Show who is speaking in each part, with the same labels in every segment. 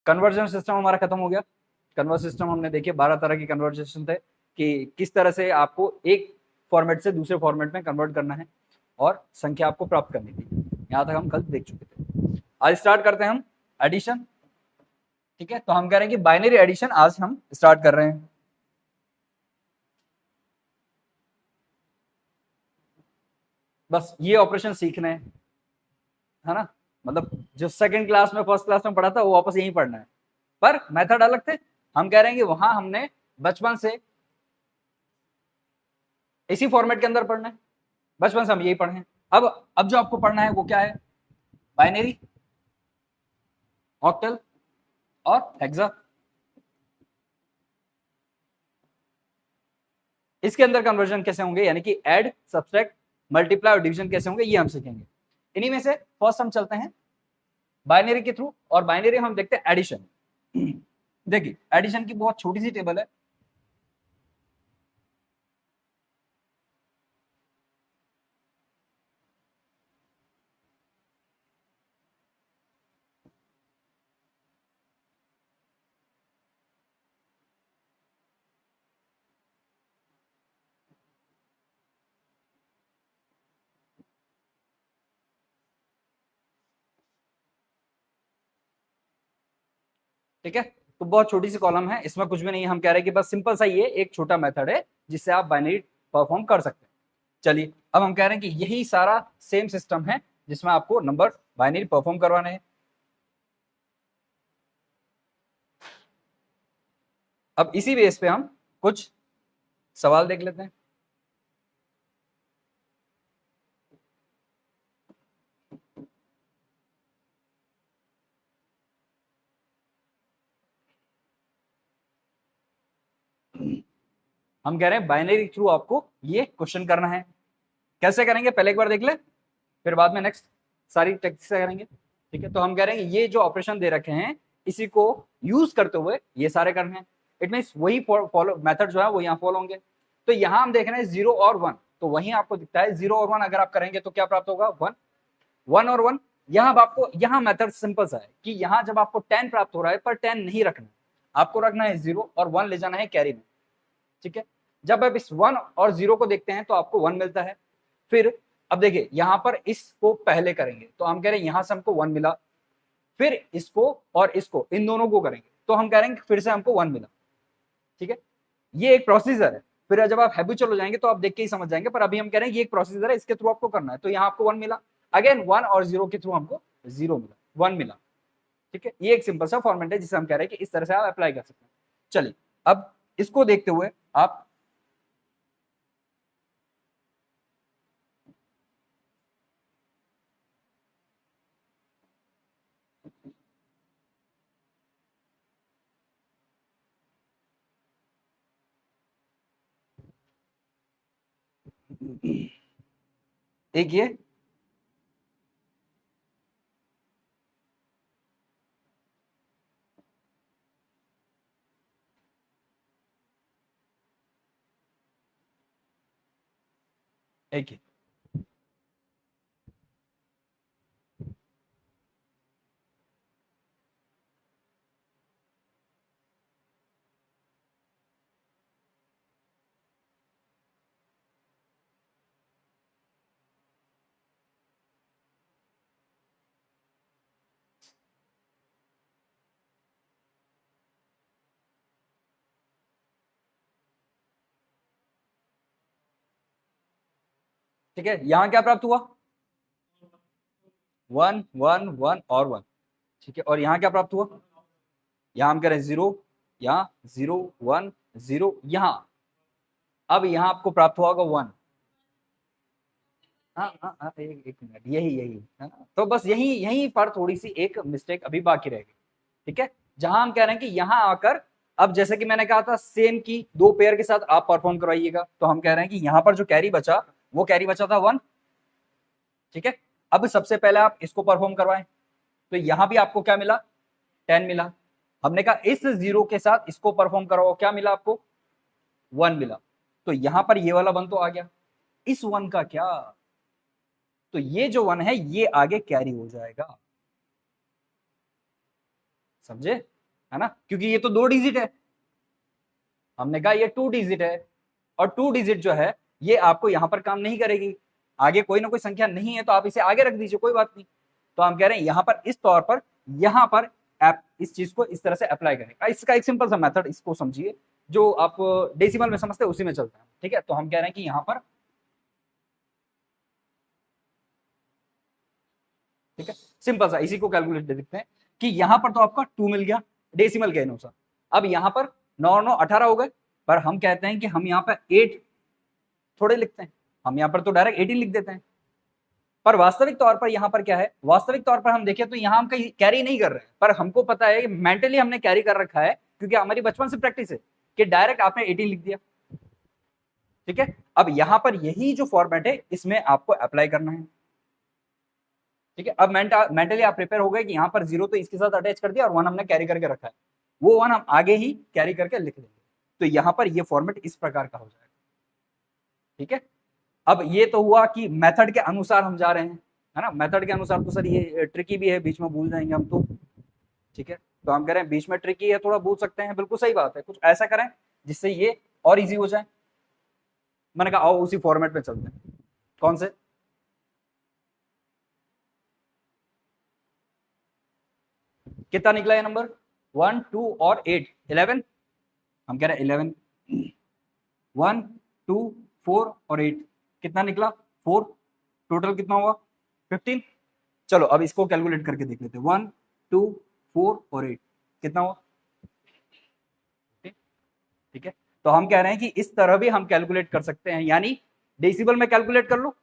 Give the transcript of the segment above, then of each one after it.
Speaker 1: Conversion system हमारा खत्म हो गया। कन्वर्जन सिस्टम हमने देखिए 12 तरह के कन्वर्जन थे कि किस तरह से आपको एक फॉर्मेट से दूसरे फॉर्मेट में कन्वर्ट करना है और संख्या आपको प्राप्त करनी थी। यहाँ तक हम कल देख चुके थे। आज स्टार्ट करते हैं हम एडिशन। ठीक है, तो हम कह रहे हैं कि बाइनरी एडिशन आज हम स्टार्ट कर रहे हैं। बस ये ऑपरेशन सीखने हैं, है ना। मतलब जो सेकंड क्लास में फर्स्ट क्लास में पढ़ा था वो वापस यही पढ़ना है, पर मेथड अलग थे। हम कह रहे हैं कि वहां हमने बचपन से इसी फॉर्मेट के अंदर पढ़ना है, बचपन से हम यही पढ़े हैं। अब जो आपको पढ़ना है वो क्या है? बाइनरी, ऑक्टल और हेक्सा। इसके अंदर कन्वर्जन कैसे होंगे, यानी कि ऐड, सब्सट्रैक्ट, मल्टीप्लाई और डिवीजन कैसे होंगे, ये हम सीखेंगे। इन्हीं में से फर्स्ट हम चलते हैं बाइनरी के थ्रू, और बाइनरी हम देखते हैं एडिशन। देखिए एडिशन की बहुत छोटी सी टेबल है। ठीक है, तो बहुत छोटी सी कॉलम है, इसमें कुछ भी नहीं है। हम कह रहे हैं कि बस सिंपल सा ये एक छोटा मेथड है जिससे आप बाइनरी परफॉर्म कर सकते हैं। चलिए अब हम कह रहे हैं कि यही सारा सेम सिस्टम है जिसमें आपको नंबर बाइनरी परफॉर्म करवाने हैं। अब इसी बेस पे हम कुछ सवाल देख लेते हैं। हम कह रहे हैं बाइनरी थ्रू आपको ये क्वेश्चन करना है। कैसे करेंगे पहले एक बार देख ले, फिर बाद में नेक्स्ट सारी टेक्निक से करेंगे। ठीक है, तो हम कह रहे हैं ये जो ऑपरेशन दे रखे हैं इसी को यूज करते हुए ये सारे करने हैं। इट मीन वही फॉलो मेथड जो है वो यहाँ फॉलो होंगे। तो यहाँ हम देख रहे हैं 0 और 1, तो वहीं आपको दिखता है 0 और 1 अगर आप करेंगे तो क्या प्राप्त होगा? 1। 1 और 1 यहाँ आपको, यहाँ मेथड सिंपल सा है कि यहाँ जब आपको 10 प्राप्त हो रहा है पर 10 नहीं रखना, आपको रखना है 0 और 1 ले जाना है कैरी में। ठीक है, जब आप इस 1 और 0 को देखते हैं तो आपको 1 मिलता है। फिर अब देखिए यहाँ पर इसको पहले करेंगे तो हम कह रहे हैं यहाँ से हमको 1 मिला, फिर इसको और इसको इन दोनों को करेंगे तो हम कह रहे हैं फिर से हमको 1 मिला। ठीक है, ये एक प्रोसीजर है। फिर जब आप हैबिचुअल हो जाएंगे तो आप देख के ही समझ जाएंगे, पर अभी हम कह रहे हैं ये एक प्रोसीजर है, इसके थ्रू आपको करना है। तो यहाँ आपको 1 मिला, अगेन 1 और 0 के थ्रू हमको 0 मिला, 1 मिला। ठीक है, ये एक सिंपल सा फॉर्मेट है जिसे हम कह रहे हैं कि इस तरह से आप अप्लाई कर सकते हैं। चलिए अब इसको देखते हुए आप एक ये एक ये ठीक है, यहाँ क्या प्राप्त हुआ? 1 1 1 और 1। ठीक है, और यहाँ क्या प्राप्त हुआ? यहाँ हम कह रहे हैं 0, यहाँ 0 1 0, यहाँ अब यहाँ आपको प्राप्त हुआ होगा 1। हाँ हाँ हाँ, एक मिनट, यही यही है ना। तो बस यही यही पर थोड़ी सी एक मिस्टेक अभी बाकी रहेगी। ठीक है, जहां हम कह रहे हैं कि यहाँ आकर, अब जैसे कि मैंने कहा था सेम की दो पेयर के साथ आप परफॉर्म करवाइएगा, तो हम कह रहे हैं कि यहाँ पर जो कैरी बचा वो कैरी बचा था 1। ठीक है, अब सबसे पहले आप इसको परफॉर्म करवाएं, तो यहाँ भी आपको क्या मिला? 10 मिला। हमने कहा इस 0 के साथ इसको परफॉर्म करवाओ, क्या मिला आपको? 1 मिला। तो यहाँ पर ये वाला 1 तो आ गया, इस 1 का क्या? तो ये जो 1 है ये आगे कैरी हो जाएगा, समझे? है ना, क्योंकि ये तो 2 डिजिट है, हमने कहा ये 2 डिजिट है, और 2 डिजिट जो है ये आपको यहां पर काम नहीं करेगी, आगे कोई ना कोई संख्या नहीं है तो आप इसे आगे रख दीजिए, कोई बात नहीं। तो हम कह रहे हैं यहां पर इस तौर पर यहां पर आप इस चीज को इस तरह से अप्लाई करें। इसका एक सिंपल सा मेथड इसको समझिए, जो आप डेसिमल में समझते हैं उसी में चलता है, ठीक है। तो हम कह रहे हैं कि यहां पर, ठीक है, सिंपल सा इसी को कैलकुलेट दे देखते हैं कि यहां पर तो आपका 2 मिल गया डेसिमल के अनुसार। अब यहां पर 9 9 18 हो गए, पर हम कहते हैं कि हम यहां पर 8 थोड़े लिखते हैं, हम यहां पर तो डायरेक्ट 18 लिख देते हैं। पर वास्तविक तौर पर यहां पर क्या है, वास्तविक तौर पर हम देखें तो यहां हम कहीं कैरी नहीं कर रहे हैं, पर हमको पता है कि मेंटली हमने कैरी कर रखा है, क्योंकि हमारी बचपन से प्रैक्टिस है कि डायरेक्ट आपने 18 लिख दिया, ठीक है। अब यहां पर यही जो फॉर्मेट है इसमें आपको अप्लाई करना है, ठीक है। अब मेंटली आप प्रिपेयर हो गए कि यहाँ पर 0 तो इसके साथ अटैच कर दिया और 1 हमने कैरी करके रखा है, वो 1 हम आगे ही कैरी करके लिख देंगे, तो यहाँ पर ये फॉर्मेट इस प्रकार का हो जाएगा, ठीक है। अब ये तो हुआ कि मेथड के अनुसार हम जा रहे हैं, है ना। मेथड के अनुसार तो सर ये ट्रिकी भी है, बीच में भूल जाएंगे हम तो, ठीक है। तो हम कह रहे हैं बीच में ट्रिकी है, थोड़ा भूल सकते हैं, बिल्कुल सही बात है, कुछ ऐसा करें जिससे ये और इजी हो जाए। मैंने कहा आओ उसी फॉर्मेट में चलते हैं। कौन से, कितना निकला ये नंबर, 1 2 और 8 11, हम कह रहे हैं 11, 1 2 4 और 8 कितना निकला 4, टोटल कितना हुआ 15। चलो अब इसको कैलकुलेट करके देख लेते हैं, 1 2 4 और 8 कितना हुआ, ठीक है। तो हम कह रहे हैं कि इस तरह भी हम कैलकुलेट कर सकते हैं, यानी डेसिबल में कैलकुलेट कर लो,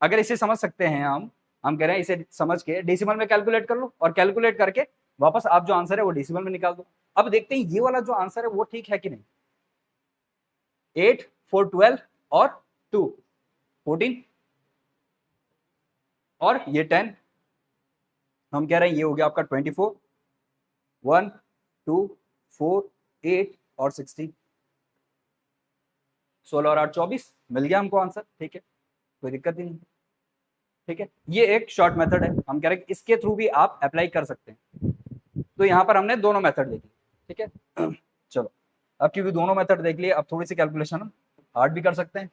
Speaker 1: अगर इसे समझ सकते हैं हम कह रहे हैं इसे समझ के डेसिमल में कैलकुलेट कर लो, और कैलकुलेट करके वापस आप जो आंसर है वो डेसिमल में निकाल दो। अब देखते हैं ये वाला जो आंसर है वो ठीक है कि नहीं। 8 4 12 और 2 14 और ये 10, हम कह रहे हैं ये हो गया आपका 24, 1 2 4 8 और 16, 16 और 8 24 मिल गया हमको आंसर, ठीक है, कोई दिक्कत ही नहीं, ठीक है। ये एक शॉर्ट मेथड है, हम कह रहे हैं इसके थ्रू भी आप अप्लाई कर सकते हैं। तो यहाँ पर हमने दोनों मेथड देख लिए, ठीक है। चलो अब क्योंकि दोनों मेथड देख लिए, अब थोड़ी सी कैलकुलेशन हम हार्ड भी कर सकते हैं।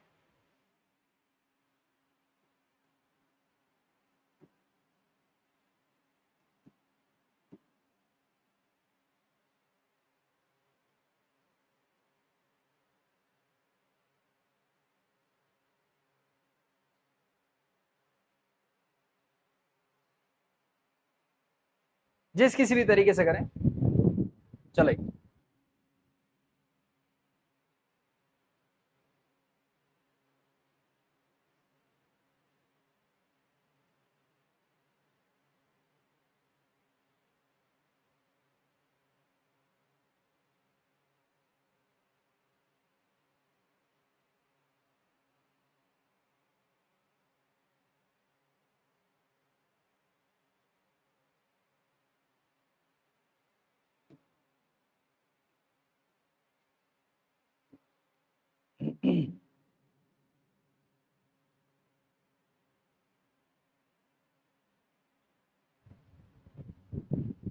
Speaker 1: जिस किसी भी तरीके से करें चलेगी।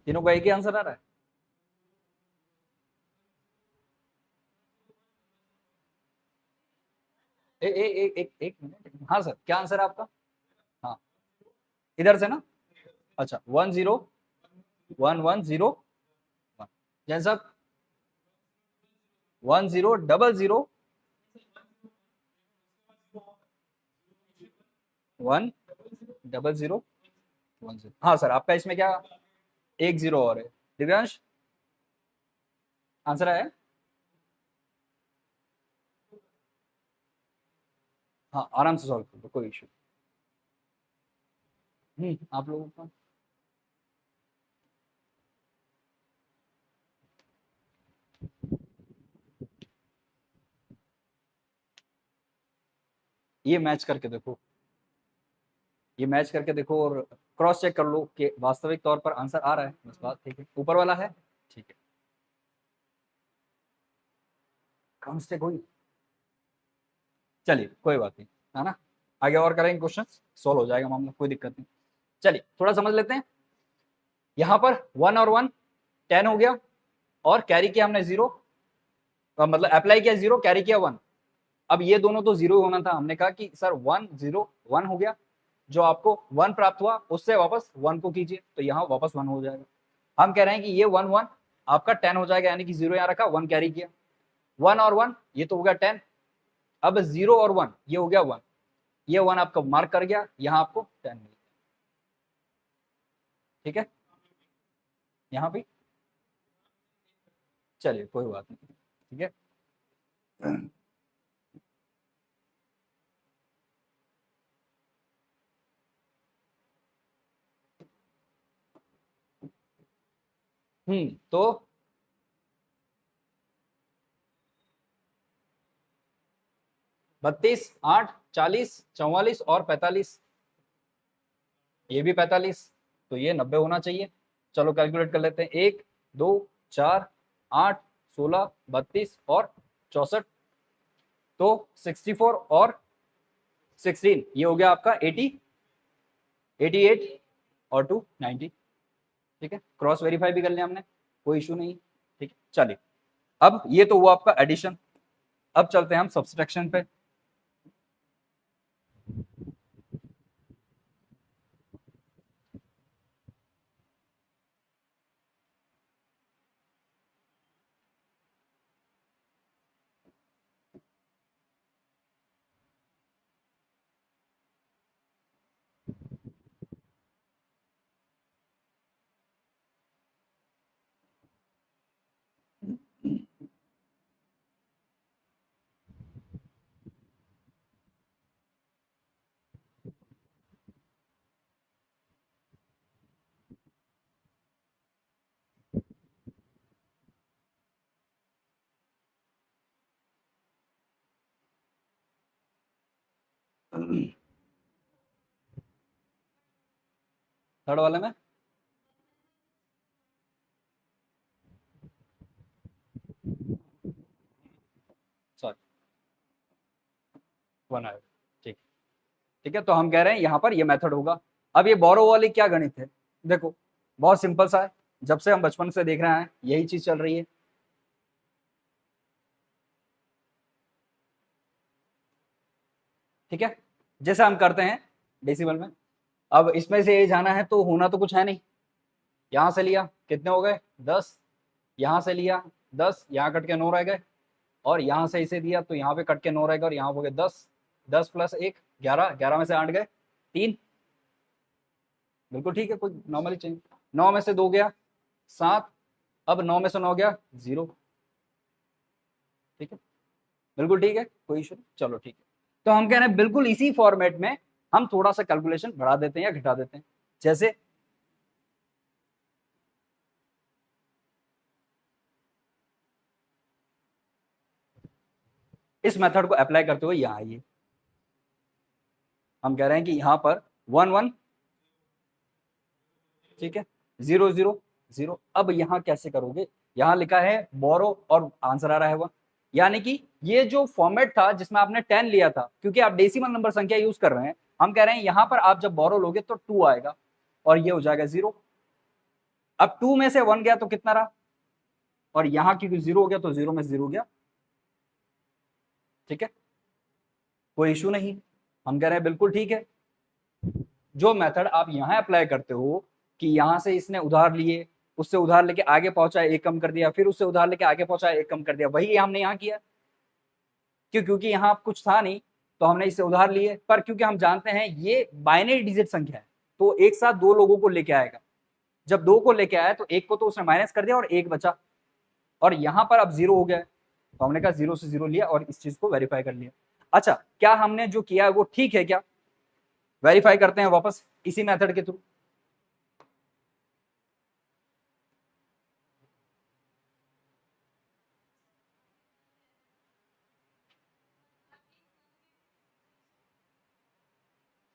Speaker 1: तीनों का एक ही आंसर आ रहा है। एक मिनट, हाँ सर क्या आंसर है आपका। हाँ इधर से ना, अच्छा 1 0 1 1 0 1, जैन साहब 1 0 0 0 1 0 0 1 0। हाँ सर आपका इसमें क्या 1 0 और है। दिव्यांश आंसर आया, हाँ आराम से सॉल्व कर दो, कोई इशू। आप लोगों का ये मैच करके देखो, ये मैच करके देखो और क्रॉस चेक कर लो कि वास्तविक तौर पर आंसर आ रहा है, बस बात, ठीक है, ऊपर वाला है, ठीक है। क्रॉस चेक हुई, चलिए कोई बात नहीं, है ना, आगे और करेंगे क्वेश्चन, सॉल्व हो जाएगा मामला, कोई दिक्कत नहीं। चलिए थोड़ा समझ लेते हैं, यहां पर 1 और 1 10 हो गया, और कैरी किया हमने 0, मतलब अप्लाई किया 0, कैरी किया 1। अब ये दोनों तो 0 होना था, हमने कहा कि सर 1 0 1 हो गया, जो आपको 1 प्राप्त हुआ उससे वापस 1 को कीजिए, तो यहाँ वापस 1 हो जाएगा। हम कह रहे हैं कि ये 1 1 आपका 10 हो जाएगा, यानी कि 0 यहाँ रखा, 1 कैरी किया, 1 और 1 ये तो हो गया 10। अब 0 और 1 ये हो गया 1, ये 1 आपका मार्क कर गया, यहाँ आपको 10 मिल गया। ठीक है, यहाँ भी चलिए कोई बात नहीं। ठीक है, तो 32 8 40 44 और 45, ये भी 45, तो ये 90 होना चाहिए। चलो कैलकुलेट कर लेते हैं, 1 2 4 8 16 32 और 64, तो 64 और 16 ये हो गया आपका 80 88 और 2 90। ठीक है, क्रॉस वेरीफाई भी कर लिया हमने, कोई इशू नहीं। ठीक है, चलिए अब ये तो हुआ आपका एडिशन। अब चलते हैं हम सब्सट्रैक्शन पे। थर्ड वाले में सॉरी 1 आएगा। ठीक, ठीक है, तो हम कह रहे हैं यहाँ पर ये मेथड होगा। अब ये बोरो वाली क्या गणित है, देखो बहुत सिंपल सा है, जब से हम बचपन से देख रहे हैं यही चीज चल रही है। ठीक है, जैसे हम करते हैं डेसिमल में, अब इसमें से ये जाना है तो होना तो कुछ है नहीं, यहां से लिया कितने हो गए 10, यहां से लिया 10, यहाँ कट के 9 रह गए, और यहाँ से इसे दिया तो यहाँ पे कट के 9 रहेगा, और यहाँ हो गए 10, 10 प्लस 1 11, 11 में से 8 गए 3, बिल्कुल ठीक है, कोई नॉर्मली चेंज। 9 में से 2 गया 7, अब 9 में से 9 गया 0। ठीक है, बिल्कुल ठीक है, कोई इशू नहीं, चलो ठीक है। तो हम कह रहे हैं बिल्कुल इसी फॉर्मेट में हम थोड़ा सा कैलकुलेशन बढ़ा देते हैं या घटा देते हैं, जैसे इस मेथड को अप्लाई करते हुए यहाँ आइए, हम कह रहे हैं कि यहाँ पर 1 1, ठीक है, 0 0 0। अब यहाँ कैसे करोगे, यहाँ लिखा है बोरो और आंसर आ रहा है 1, यानी कि ये जो फॉर्मेट था जिसमें आपने 10 लिया था, क्योंकि आप डेसिमल नंबर संख्या यूज कर रहे हैं, हम कह रहे हैं यहाँ पर आप जब बोरो लोगे तो 2 आएगा और ये हो जाएगा 0। अब 2 में से 1 गया तो कितना रहा, और यहाँ क्योंकि 0 हो गया तो 0 में 0 गया। ठीक है, कोई इशू नहीं, हम कह रहे हैं बिल्कुल ठीक है। जो मेथड आप यहाँ अप्लाई करते हो कि यहाँ से इसने उधार लिए, उससे उधार लेके आगे पहुंचा, एक कम कर दिया, फिर उससे उधार लेके आगे पहुंचा, एक कम कर दिया, वही हमने यहाँ किया। क्यों, क्योंकि यहाँ कुछ था नहीं तो हमने इससे उधार लिए, पर क्योंकि हम जानते हैं ये बाइनरी डिजिट संख्या है तो एक साथ दो लोगों को लेके आएगा, जब दो को लेके आया तो एक को तो उसने माइनस कर दिया और एक बचा, और यहाँ पर अब 0 हो गया है तो हमने कहा 0 से 0 लिया और इस चीज को वेरीफाई कर लिया। अच्छा, क्या हमने जो किया है वो ठीक है क्या, वेरीफाई करते हैं वापस इसी मेथड के थ्रू।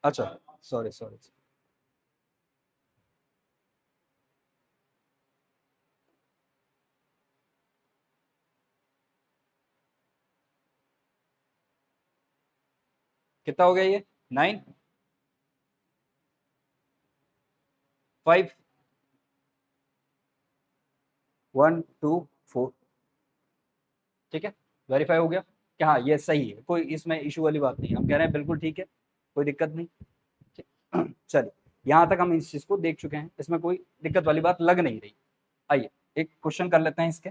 Speaker 1: अच्छा, सॉरी सॉरी, कितना हो गया ये 9 5 1 2 4। ठीक है, वेरीफाई हो गया कि हाँ ये सही है, कोई इसमें इशू वाली बात नहीं, हम कह रहे हैं बिल्कुल ठीक है, कोई दिक्कत नहीं। चलिए, यहाँ तक हम इस चीज को देख चुके हैं, इसमें कोई दिक्कत वाली बात लग नहीं रही। आइए एक क्वेश्चन कर लेते हैं इसके।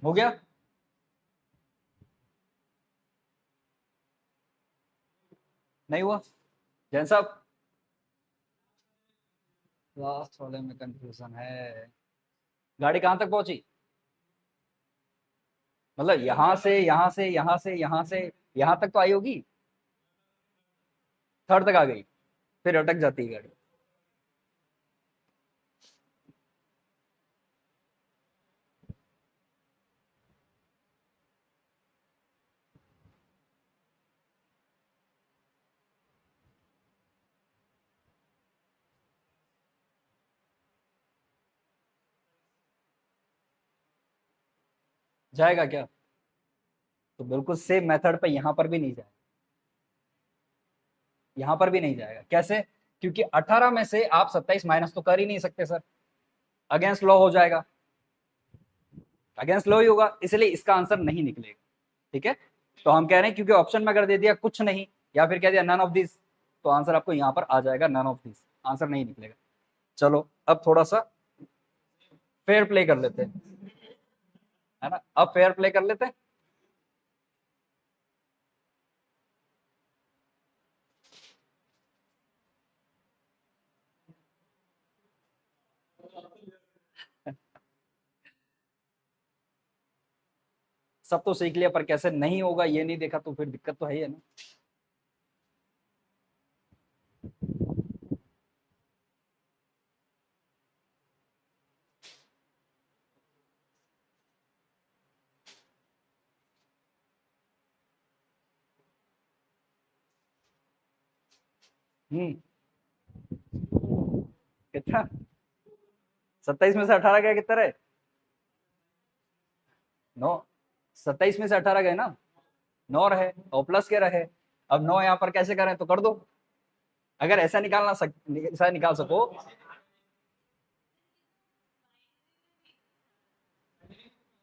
Speaker 1: हो गया? नहीं हुआ? जैन साहब, लास्ट वाले में कंफ्यूजन है। गाड़ी कहाँ तक पहुंची? मतलब यहाँ से यहाँ से यहाँ से यहाँ से यहाँ तक तो आई होगी, थर्ड तक आ गई, फिर अटक जाती है गाड़ी। जाएगा क्या? तो बिल्कुल सेम मेथड पे यहाँ पर भी नहीं जाएगा, यहाँ पर भी नहीं जाएगा। कैसे? क्योंकि 18 में से आप 27 माइनस तो कर ही नहीं सकते सर, अगेंस्ट लॉ हो जाएगा, अगेंस्ट लॉ ही होगा, इसलिए इसका आंसर नहीं निकलेगा। ठीक है, तो हम कह रहे हैं क्योंकि ऑप्शन में अगर दे दिया कुछ नहीं या फिर कह दिया नन ऑफ दिस, तो आंसर आपको यहाँ पर आ जाएगा नन ऑफ दिस, आंसर नहीं निकलेगा। चलो अब थोड़ा सा फेयर प्ले कर लेते हैं, है ना, अब फेयर प्ले कर लेते हैं। सब तो सीख लिया, पर कैसे नहीं होगा ये नहीं देखा, तो फिर दिक्कत तो है ही है ना। हम्म, कितना? 27 में से 18 गए, कितना रहे? 9। 27 में से 18 गए ना, 9 रहे और प्लस के रहे। अब 9 यहाँ पर कैसे करें, तो कर दो, अगर ऐसा ऐसा निकाल सको।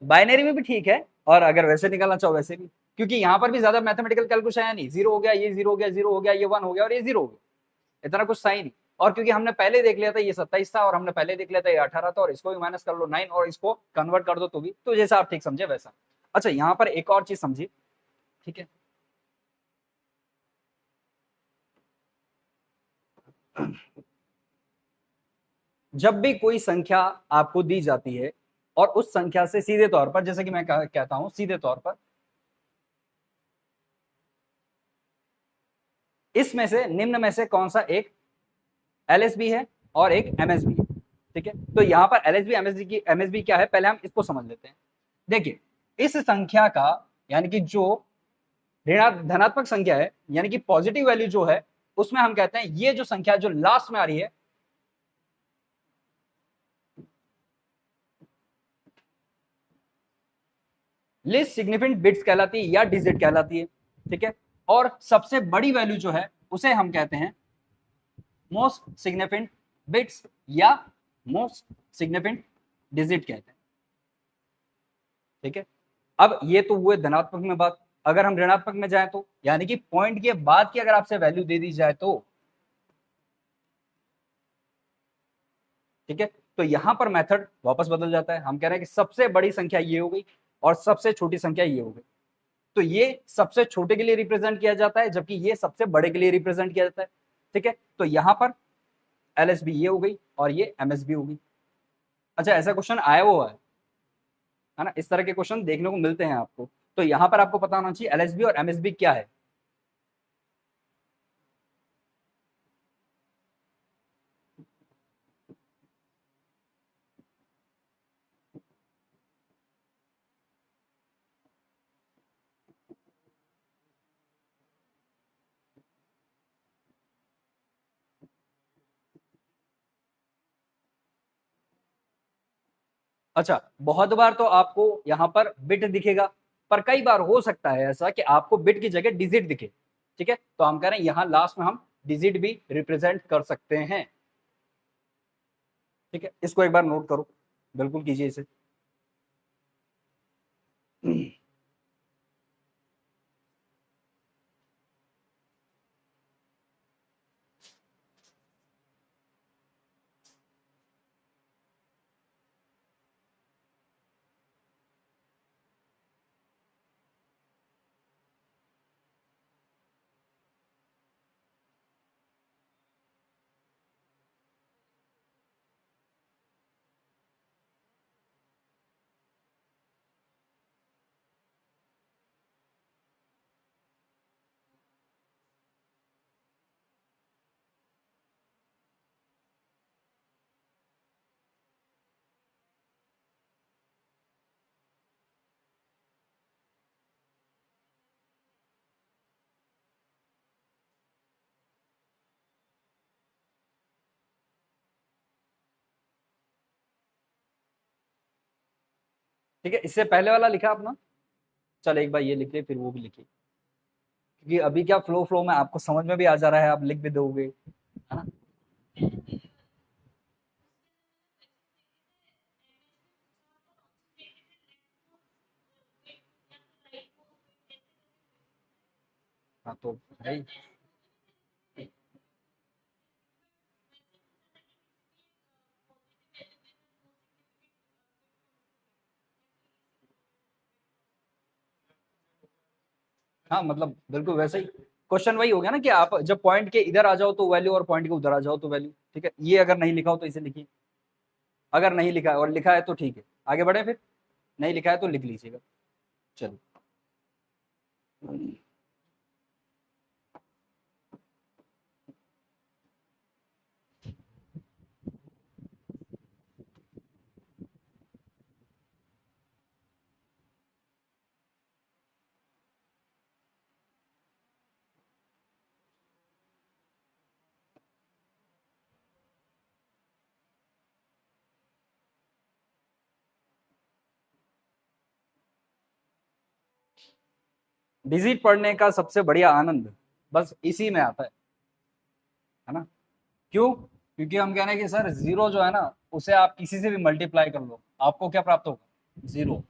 Speaker 1: बाइनरी में भी ठीक है, और अगर वैसे निकालना चाहो वैसे भी, क्योंकि यहाँ पर भी ज्यादा मैथमेटिकल कैलकुलेशन है नहीं, 0 हो गया, ये 0 हो गया, 0 हो गया, ये 1 हो गया और ये 0 हो गया, इतना कुछ था ही नहीं। और क्योंकि हमने पहले देख लिया था ये 27 था, और हमने पहले देख लिया था ये 18 था, और इसको भी माइनस कर लो 9 और इसको कन्वर्ट कर दो, तो भी तो जैसा आप ठीक समझे वैसा। अच्छा, यहाँ पर एक और चीज समझी, ठीक है, जब भी कोई संख्या आपको दी जाती है और उस संख्या से सीधे तौर पर, जैसे कि मैं कहता हूं सीधे तौर पर, इसमें से निम्न में से कौन सा एक एलएसबी है और एक एमएसबी है, ठीक है। तो यहां पर एलएसबी एमएसबी क्या है, पहले हम इसको समझ लेते हैं। देखिए, इस संख्या का यानी कि जो धनात्मक संख्या है, यानी कि पॉजिटिव वैल्यू जो है, उसमें हम कहते हैं ये जो संख्या जो लास्ट में आ रही है, लिस्ट सिग्निफिकेंट बिट्स कहलाती है या डिजिट कहलाती है, ठीक है। और सबसे बड़ी वैल्यू जो है उसे हम कहते हैं मोस्ट सिग्निफिकेंट बिट्स या मोस्ट सिग्निफिकेंट डिजिट कहते हैं, ठीक है। अब ये तो हुए धनात्मक में बात। अगर हम ऋणात्मक में जाएं तो, यानी कि पॉइंट के बाद की अगर आपसे वैल्यू दे दी जाए तो, ठीक है, तो यहां पर मेथड वापस बदल जाता है। हम कह रहे हैं कि सबसे बड़ी संख्या ये हो गई और सबसे छोटी संख्या ये हो गई, तो ये सबसे छोटे के लिए रिप्रेजेंट किया जाता है जबकि ये सबसे बड़े के लिए रिप्रेजेंट किया जाता है, ठीक है। तो यहां पर एलएसबी ये हो गई और ये एमएसबी हो गई। अच्छा, ऐसा क्वेश्चन आया हुआ है ना, इस तरह के क्वेश्चन देखने को मिलते हैं आपको। तो यहां पर आपको पता होना चाहिए एलएसबी और एमएसबी क्या है। अच्छा, बहुत बार तो आपको यहाँ पर बिट दिखेगा, पर कई बार हो सकता है ऐसा कि आपको बिट की जगह डिजिट दिखे, ठीक है। तो हम कह रहे हैं यहाँ लास्ट में हम डिजिट भी रिप्रेजेंट कर सकते हैं, ठीक है। इसको एक बार नोट करो, बिल्कुल कीजिए इसे। ठीक है, इससे पहले वाला लिखा अपना, चल एक बार ये लिख ले फिर वो भी लिखिए, क्योंकि अभी क्या फ्लो फ्लो में आपको समझ में भी आ जा रहा है, आप लिख भी दोगे, है ना। हाँ तो भाई, हाँ मतलब बिल्कुल वैसे ही क्वेश्चन वही हो गया ना कि आप जब पॉइंट के इधर आ जाओ तो वैल्यू और पॉइंट के उधर आ जाओ तो वैल्यू, ठीक है। ये अगर नहीं लिखा हो तो इसे लिखिए, अगर नहीं लिखा है और लिखा है तो ठीक है, आगे बढ़े फिर। नहीं लिखा है तो लिख लीजिएगा। चलो, डिजिट पढ़ने का सबसे बढ़िया आनंद बस इसी में आता है ना। क्यों? क्योंकि हम कह रहे हैं कि सर जीरो जो है ना, उसे आप किसी से भी मल्टीप्लाई कर लो, आपको क्या प्राप्त होगा? जीरो।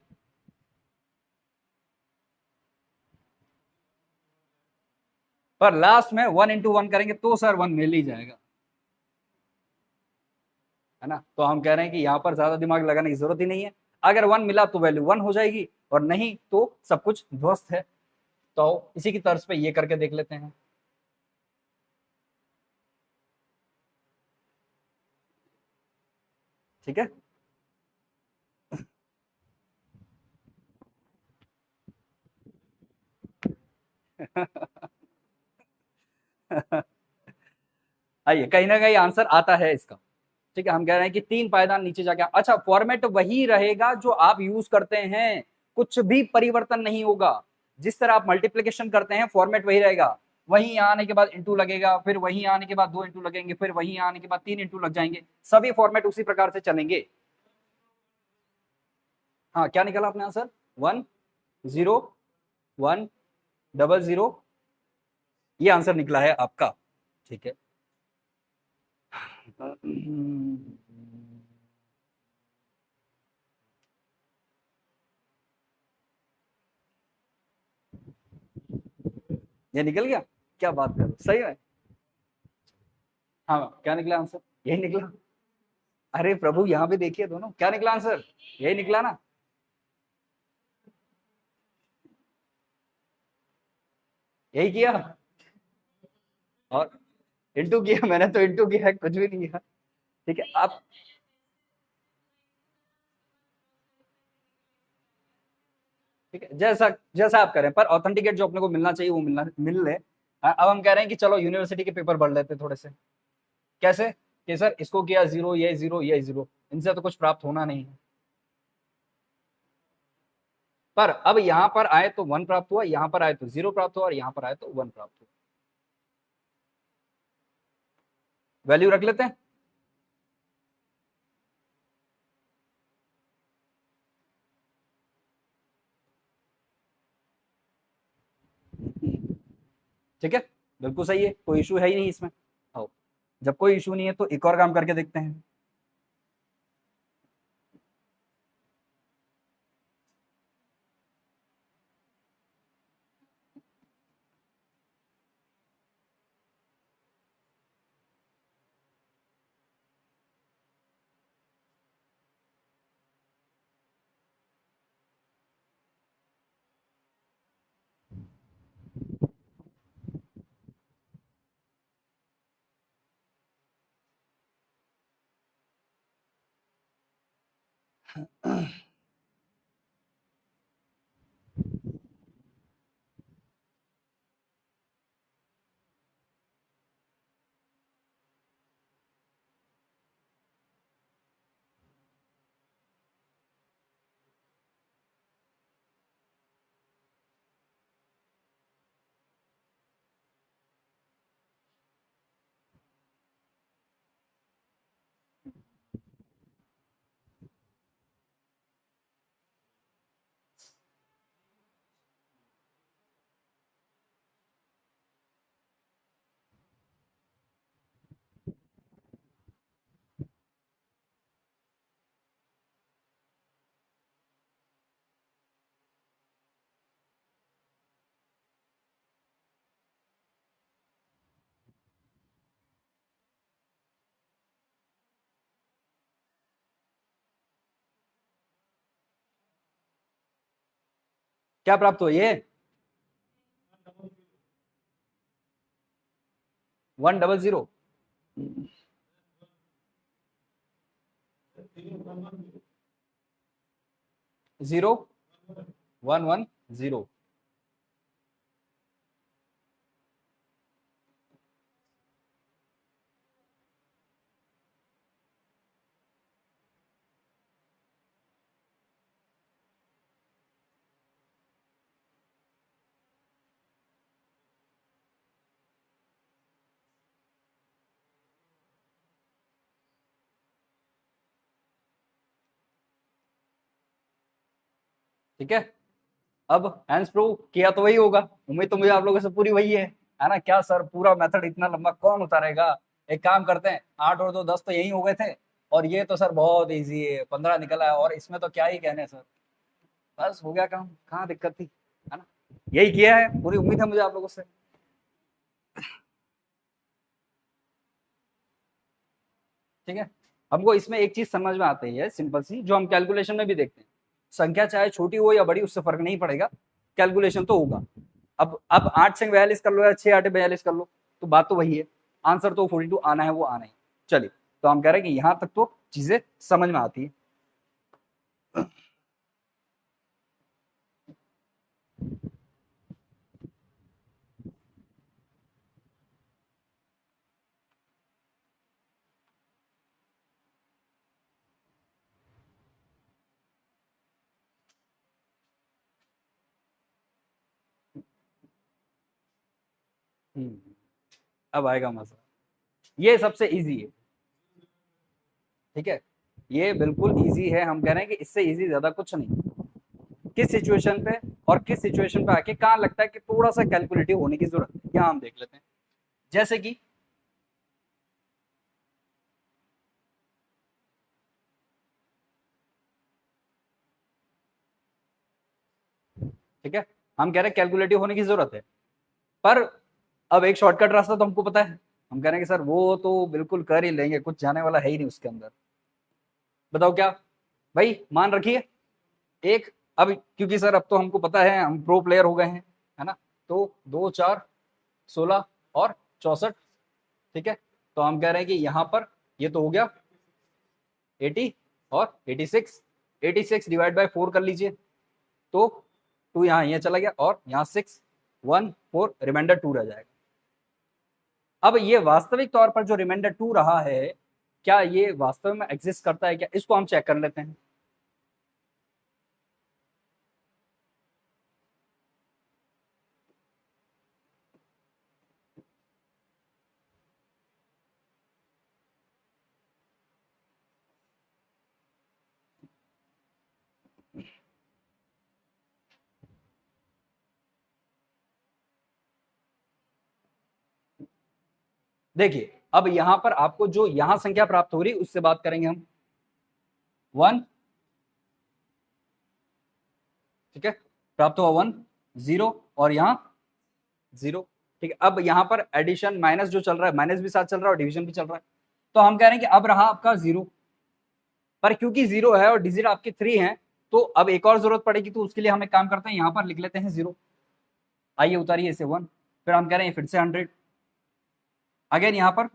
Speaker 1: पर लास्ट में 1 into 1 करेंगे तो सर 1 मिल ही जाएगा, है ना। तो हम कह रहे हैं कि यहाँ पर ज्यादा दिमाग लगाने की जरूरत ही नहीं है। अगर 1 मिला तो वैल्यू 1 हो जाएगी और नहीं तो सब कुछ ध्वस्त है। तो इसी की तर्ज पे ये करके देख लेते हैं। ठीक है। आइए, कहीं ना कहीं आंसर आता है इसका। ठीक है, हम कह रहे हैं कि 3 पायदान नीचे जाके, अच्छा फॉर्मेट वही रहेगा जो आप यूज करते हैं, कुछ भी परिवर्तन नहीं होगा। जिस तरह आप मल्टीप्लीकेशन करते हैं फॉर्मेट वही रहेगा। वहीं यहाँ आने के बाद इंटू लगेगा, फिर वहीं आने के बाद 2 इंटू लगेंगे, फिर वहीं आने के बाद 3 इंटू लग जाएंगे, सभी फॉर्मेट उसी प्रकार से चलेंगे। हाँ, क्या निकला अपने आंसर? 1 0 1 0 0, ये आंसर निकला है आपका। ठीक है। ये निकल गया, क्या बात कर रहे हो, सही है। हाँ, क्या निकला आंसर? यही निकला। अरे प्रभु, यहाँ भी देखिए दोनों, क्या निकला आंसर? यही निकला ना। यही किया, और इंटू किया, मैंने तो इंटू किया है, कुछ भी नहीं किया। ठीक है, आप ठीक है, जैसा जैसा आप करें, पर ऑथेंटिकेट जो अपने को मिलना चाहिए वो मिल ले। अब हम कह रहे हैं कि चलो यूनिवर्सिटी के पेपर पढ़ लेते थोड़े से। कैसे कि सर इसको किया 0, ये 0, ये 0, इनसे तो कुछ प्राप्त होना नहीं है। पर अब यहां पर आए तो 1 प्राप्त हुआ, यहां पर आए तो 0 प्राप्त हुआ, और यहां पर आए तो 1 प्राप्त हुआ। वैल्यू रख लेते हैं। ठीक है, बिल्कुल सही है, कोई इशू है ही नहीं इसमें। आओ, जब कोई इशू नहीं है तो एक और काम करके देखते हैं। क्या प्राप्त हुआ? ये 1 0 0 1 1 0। ठीक है, अब हैंड्स प्रूव किया तो वही होगा, उम्मीद तो मुझे आप लोगों से पूरी वही है ना? क्या सर पूरा मेथड इतना लंबा कौन उतारेगा? एक काम करते हैं, 8 और 2 10 तो यही हो गए थे, और ये तो सर बहुत इजी है, 15 निकला है, और इसमें तो क्या ही कहने सर, बस हो गया काम, कहाँ दिक्कत थी, है ना? यही किया है, पूरी उम्मीद है मुझे आप लोगों से। ठीक है, हमको इसमें एक चीज समझ में आती है सिंपल सी, जो हम कैलकुलेशन में भी देखते हैं, संख्या चाहे छोटी हो या बड़ी उससे फर्क नहीं पड़ेगा, कैलकुलेशन तो होगा। अब 8 से 42 कर लो या 6 8 42 कर लो, तो बात तो वही है, आंसर तो 42 आना है, वो आना है। चलिए, तो हम कह रहे हैं कि यहाँ तक तो चीजें समझ में आती है। अब आएगा मजा। ये सबसे इजी है, ठीक है, ये बिल्कुल इजी है। हम कह रहे हैं कि इससे इजी ज्यादा कुछ नहीं। किस सिचुएशन पे और किस सिचुएशन पे आके कहाँ लगता है कि थोड़ा सा कैलकुलेटिव होने की जरूरत है, यहाँ हम देख लेते हैं। जैसे कि ठीक है, हम कह रहे हैं कैलकुलेटिव होने की जरूरत है, पर अब एक शॉर्टकट रास्ता तो हमको पता है। हम कह रहे हैं कि सर वो तो बिल्कुल कर ही लेंगे, कुछ जाने वाला है ही नहीं उसके अंदर। बताओ क्या भाई, मान रखिए एक। अब क्योंकि सर अब तो हमको पता है, हम प्रो प्लेयर हो गए हैं, है ना। तो 2 4 16 और 64, ठीक है। तो हम कह रहे हैं कि यहाँ पर ये तो हो गया 80 और 86। 86 डिवाइड बाय 4 कर लीजिए, तो 2 यहाँ ये चला गया और यहाँ 6 1 4 रिमाइंडर 2 रह जाएगा। अब ये वास्तविक तौर पर जो रिमाइंडर 2 रहा है, क्या ये वास्तव में एग्जिस्ट करता है क्या, इसको हम चेक कर लेते हैं। देखिए अब यहां पर आपको जो यहां संख्या प्राप्त हो रही है उससे बात करेंगे हम 1, ठीक है, प्राप्त हुआ 1 0 और यहाँ 0, ठीक है। अब यहाँ पर एडिशन माइनस जो चल रहा है, माइनस भी साथ चल रहा है और डिवीजन भी चल रहा है। तो हम कह रहे हैं कि अब रहा आपका 0, पर क्योंकि 0 है और डिजिट आपके 3 हैं, तो अब एक और जरूरत पड़ेगी। तो उसके लिए हम एक काम करते हैं, यहाँ पर लिख लेते हैं 0। आइए उतारिए इसे 1, फिर हम कह रहे हैं फिर से 100। अगेन यहाँ पर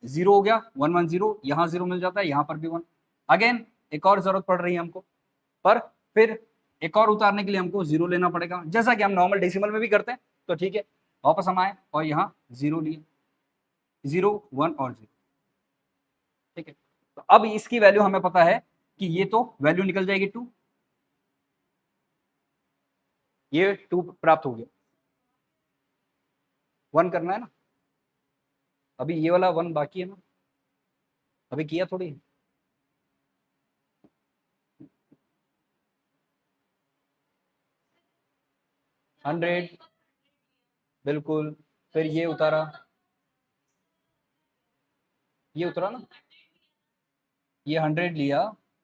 Speaker 1: 0 हो गया, 1 1 0, यहाँ 0 मिल जाता है, यहाँ पर भी 1। अगेन एक और जरूरत पड़ रही है हमको, पर फिर एक और उतारने के लिए हमको 0 लेना पड़ेगा, जैसा कि हम नॉर्मल डेसिमल में भी करते हैं। तो ठीक है, वापस हम आए और यहाँ 0 लिए, 0 1 और 0, ठीक है। तो अब इसकी वैल्यू हमें पता है कि ये तो वैल्यू निकल जाएगी 2, ये 2 प्राप्त हो गया। 1 करना है ना, अभी ये वाला 1 बाकी है ना, अभी किया थोड़ी। 100 बिल्कुल, फिर ये उतारा, ये उतरा ना, ये 100 लिया,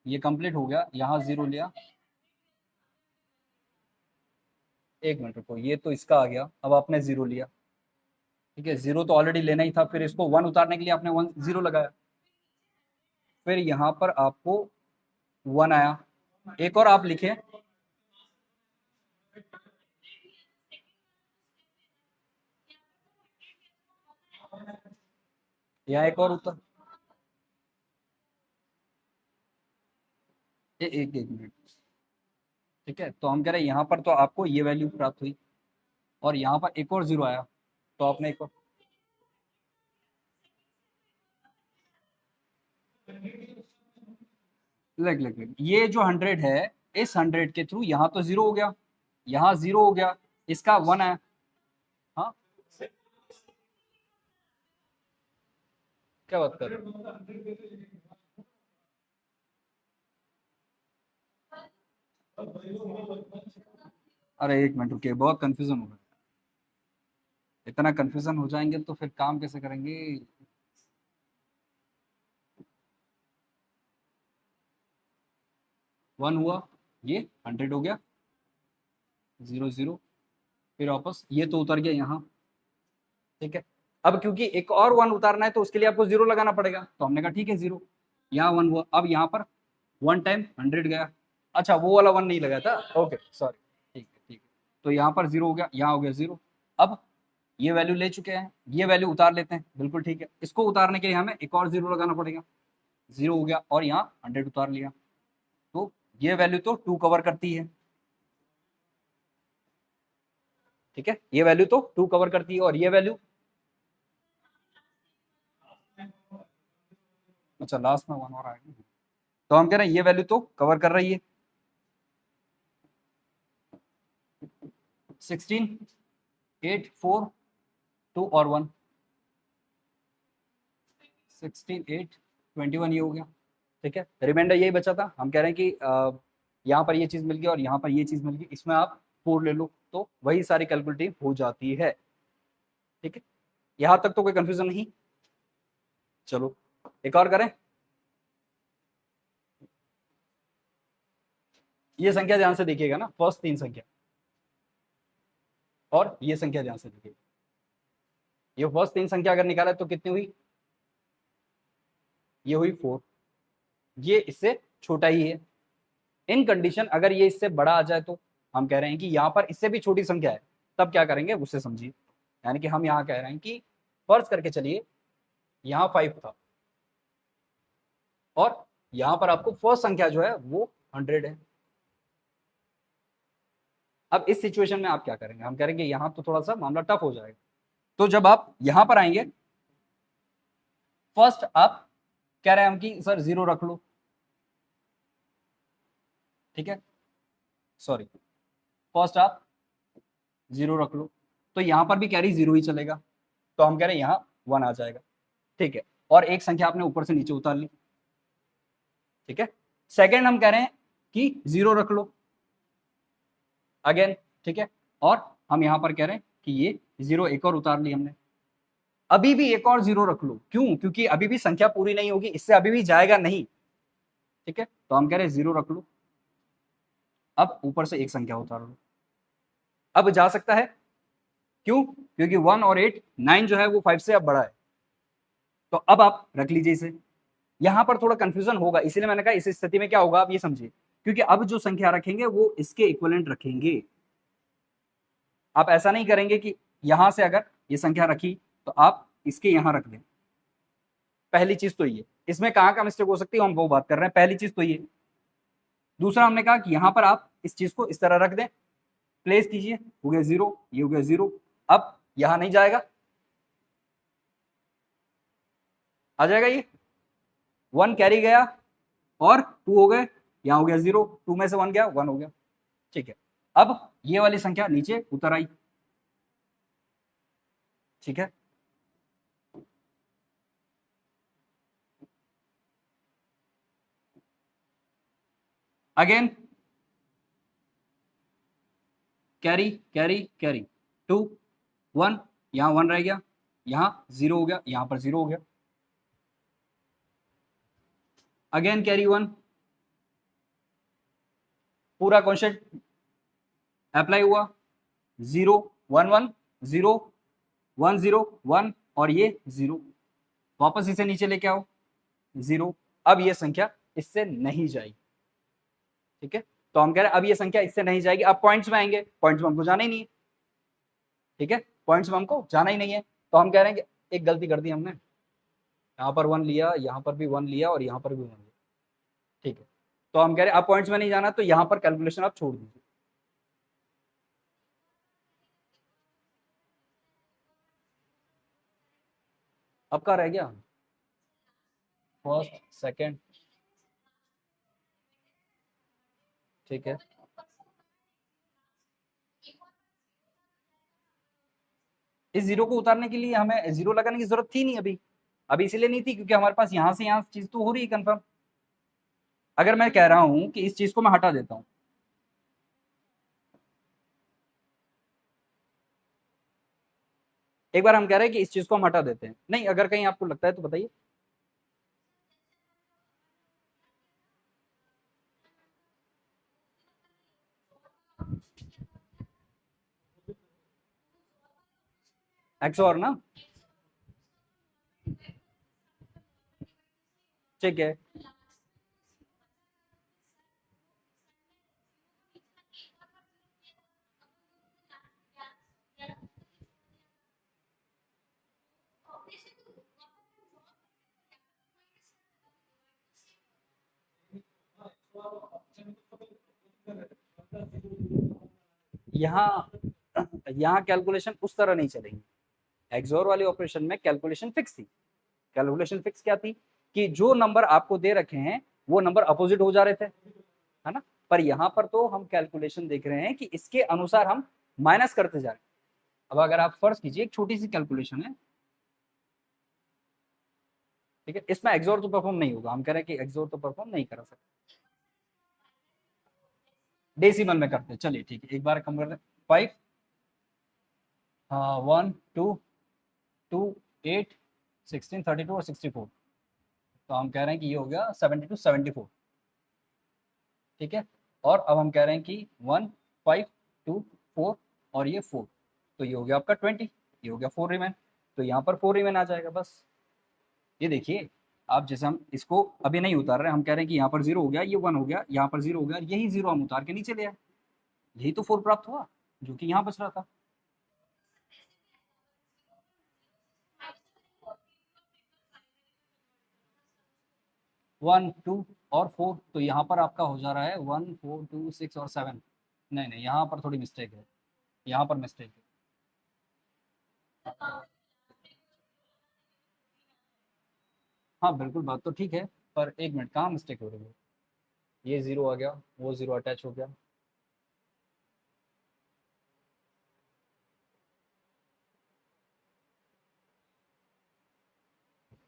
Speaker 1: ये कंप्लीट हो गया, यहाँ 0 लिया। एक मिनट रुको, ये तो इसका आ गया, अब आपने 0 लिया, ठीक है। 0 तो ऑलरेडी लेना ही था, फिर इसको 1 उतारने के लिए आपने 1 0 लगाया, फिर यहाँ पर आपको 1 आया। एक और आप लिखे, यहाँ एक और उतर, एक मिनट, ठीक है। तो हम कह रहे हैं यहाँ पर तो आपको ये वैल्यू प्राप्त हुई और यहाँ पर एक और 0 आया, तो आपने एक और लग ये जो 100 है, इस 100 के थ्रू यहाँ तो 0 हो गया, यहाँ 0 हो गया, इसका 1 आया। हाँ, क्या बात कर रहे हो? अरे एक मिनट रुकिए, बहुत कंफ्यूजन हो रहा है। इतना कंफ्यूजन हो जाएंगे तो फिर काम कैसे करेंगे। 1 हुआ, ये 100 हो गया, 0 0, फिर वापस ये तो उतर गया यहाँ, ठीक है। अब क्योंकि एक और 1 उतारना है तो उसके लिए आपको 0 लगाना पड़ेगा, तो हमने कहा ठीक है 0, यहाँ 1 हुआ। अब यहाँ पर 1 टाइम 100 गया, अच्छा वो वाला 1 नहीं लगाया था, ओके सॉरी, ठीक है ठीक है। तो यहाँ पर 0 हो गया, यहाँ हो गया 0। अब ये वैल्यू ले चुके हैं, ये वैल्यू उतार लेते हैं, बिल्कुल ठीक है। इसको उतारने के लिए हमें एक और 0 लगाना पड़ेगा, 0 हो गया और यहाँ 100 उतार लिया, तो ये वैल्यू तो 2 कवर करती है। ठीक है, ये वैल्यू तो 2 कवर करती है और ये वैल्यू, अच्छा लास्ट में 1 और आएगा, तो हम कह रहे हैं ये वैल्यू तो कवर कर रही है। 16, 8, 4, 2 और 1, 16, 8, 21 ये हो गया। ठीक है, रिमाइंडर यही बचा था। हम कह रहे हैं कि यहाँ पर ये चीज मिल गई और यहाँ पर ये चीज मिल गई, इसमें आप 4 ले लो तो वही सारी कैलकुलेटिव हो जाती है। ठीक है, यहाँ तक तो कोई कंफ्यूजन नहीं। चलो एक और करें। ये संख्या ध्यान से देखिएगा ना, फर्स्ट 3 संख्या और ये संख्या ध्यान से देखिएगा। ये फर्स्ट 3 संख्या अगर निकाला तो कितनी हुई, ये हुई 4, ये इससे छोटा ही है। इन कंडीशन अगर ये इससे बड़ा आ जाए तो हम कह रहे हैं कि यहाँ पर इससे भी छोटी संख्या है, तब क्या करेंगे उससे समझिए। यानी कि हम यहाँ कह रहे हैं कि फर्ज करके चलिए यहाँ 5 था और यहाँ पर आपको फर्स्ट संख्या जो है वो 100 है। अब इस सिचुएशन में आप क्या करेंगे, हम करेंगे यहाँ तो थोड़ा सा मामला टफ हो जाएगा। तो जब आप यहाँ पर आएंगे, फर्स्ट आप कह रहे हैं हम कि सर 0 रख लो। ठीक है, सॉरी, फर्स्ट आप 0 रख लो, तो यहाँ पर भी कैरी 0 ही चलेगा, तो हम कह रहे हैं यहाँ 1 आ जाएगा। ठीक है, और एक संख्या आपने ऊपर से नीचे उतार ली। ठीक है, सेकेंड हम कह रहे हैं कि 0 रख लो अगेन। ठीक है, और हम यहां पर कह रहे हैं कि ये 0 एक और उतार ली हमने, अभी भी एक और 0 रख लो। क्यों, क्योंकि अभी भी संख्या पूरी नहीं होगी, इससे अभी भी जाएगा नहीं। ठीक है, तो हम कह रहे हैं 0 रख लो, अब ऊपर से एक संख्या उतार लो, अब जा सकता है। क्यों, क्योंकि 1 और 8, 9 जो है वो 5 से अब बड़ा है, तो अब आप रख लीजिए इसे। यहां पर थोड़ा कंफ्यूजन होगा, इसीलिए मैंने कहा इस स्थिति में क्या होगा आप ये समझिए, क्योंकि अब जो संख्या रखेंगे वो इसके इक्विवेलेंट रखेंगे। आप ऐसा नहीं करेंगे कि यहां से अगर ये संख्या रखी तो आप इसके यहां रख दें। पहली चीज तो ये, इसमें कहां का मिस्टेक हो सकती है हम वो बात कर रहे हैं, पहली चीज तो ये। दूसरा हमने कहा कि यहां पर आप इस चीज को इस तरह रख दें, प्लेस कीजिए, हो गया 0, ये हो गया 0, अब यहां नहीं जाएगा, आ जाएगा ये 1 कैरी गया और 2 हो गए, यहां हो गया 0, 2 में से 1 गया, 1 हो गया। ठीक है, अब ये वाली संख्या नीचे उतर आई। ठीक है, अगेन कैरी कैरी कैरी, 2, 1, यहां 1 रह गया, यहां 0 हो गया, यहां पर 0 हो गया, अगेन कैरी 1, पूरा कॉन्सेप्ट अप्लाई हुआ, 0, 1, 1, 0, 1, 0, 1 और ये 0, वापस इसे नीचे लेके आओ 0, अब ये संख्या इससे नहीं जाएगी। ठीक है, तो हम कह रहे हैं अब ये संख्या इससे नहीं जाएगी। अब पॉइंट्स में आएंगे, पॉइंट्स में हमको जाना ही नहीं है। ठीक है, पॉइंट्स में हमको जाना ही नहीं है, तो हम कह रहे हैं कि एक गलती कर दी हमने, यहाँ पर 1 लिया, यहाँ पर भी 1 लिया और यहाँ पर भी 1 लिया। ठीक है, तो हम कह रहे हैं अब पॉइंट्स में नहीं जाना, तो यहाँ पर कैलकुलेशन आप छोड़ दीजिए। अब का रह गया फर्स्ट सेकंड। ठीक है, इस 0 को उतारने के लिए हमें 0 लगाने की जरूरत थी नहीं अभी, अभी इसलिए नहीं थी क्योंकि हमारे पास यहाँ से यहाँ चीज तो हो रही है कंफर्म। अगर मैं कह रहा हूँ कि इस चीज को मैं हटा देता हूँ, एक बार हम कह रहे हैं कि इस चीज को हम हटा देते हैं, नहीं अगर कहीं आपको लगता है तो बताइए। एक्स और ना, ठीक है, यहाँ यहाँ कैलकुलेशन उस तरह नहीं चलेगी। एक्सोर वाले ऑपरेशन में कैलकुलेशन फिक्स थी। कैलकुलेशन फिक्स क्या थी कि जो नंबर आपको दे रखे हैं वो नंबर अपोजिट हो जा रहे थे, है ना। पर यहाँ पर तो हम कैलकुलेशन देख रहे हैं कि इसके अनुसार हम माइनस करते जा रहे हैं। अब अगर आप फर्ज कीजिए, एक छोटी सी कैलकुलेशन है, ठीक है, इसमें एक्सोर तो परफॉर्म नहीं होगा, हम कह रहे हैं कि एक्सोर तो परफॉर्म नहीं करा सकते, डेसिमल में करते हैं। चलिए ठीक है, एक बार कम कर दें। 5 1 2 2 8 16 32 और 64, तो हम कह रहे हैं कि ये हो गया 72 74, ठीक है। और अब हम कह रहे हैं कि 1 5 2 4 और ये 4, तो ये हो गया आपका 20, ये हो गया 4 रिमेन, तो यहाँ पर 4 रिमेन आ जाएगा बस। ये देखिए, आप जैसे हम इसको अभी नहीं उतार रहे, हम कह रहे हैं कि यहाँ पर 0 हो गया, ये 1 हो गया, यहाँ पर 0 हो गया, यही 0 हम उतार के नीचे ले आए, यही तो 4 प्राप्त हुआ जो कि यहाँ बच रहा था। 1 2 और 4, तो यहाँ पर आपका हो जा रहा है 1 4 2 6 और 7। नहीं नहीं, यहाँ पर थोड़ी मिस्टेक है, यहाँ पर मिस्टेक है। हाँ बिल्कुल, बात तो ठीक है, पर एक मिनट, कहाँ मिस्टेक हो रही है। ये 0 आ गया, वो 0 अटैच हो गया।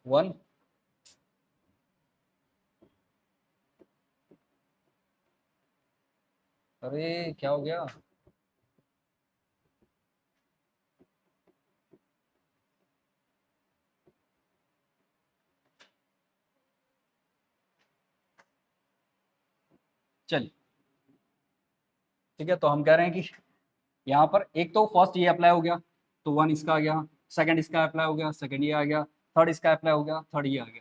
Speaker 1: 1, अरे क्या हो गया। चलिए ठीक है, तो हम कह रहे हैं कि यहाँ पर एक तो फर्स्ट ये अप्लाई हो गया, तो 1 इसका आ गया, सेकंड इसका अप्लाई हो गया, सेकंड ये आ गया, थर्ड इसका अप्लाई हो गया, थर्ड ये आ गया,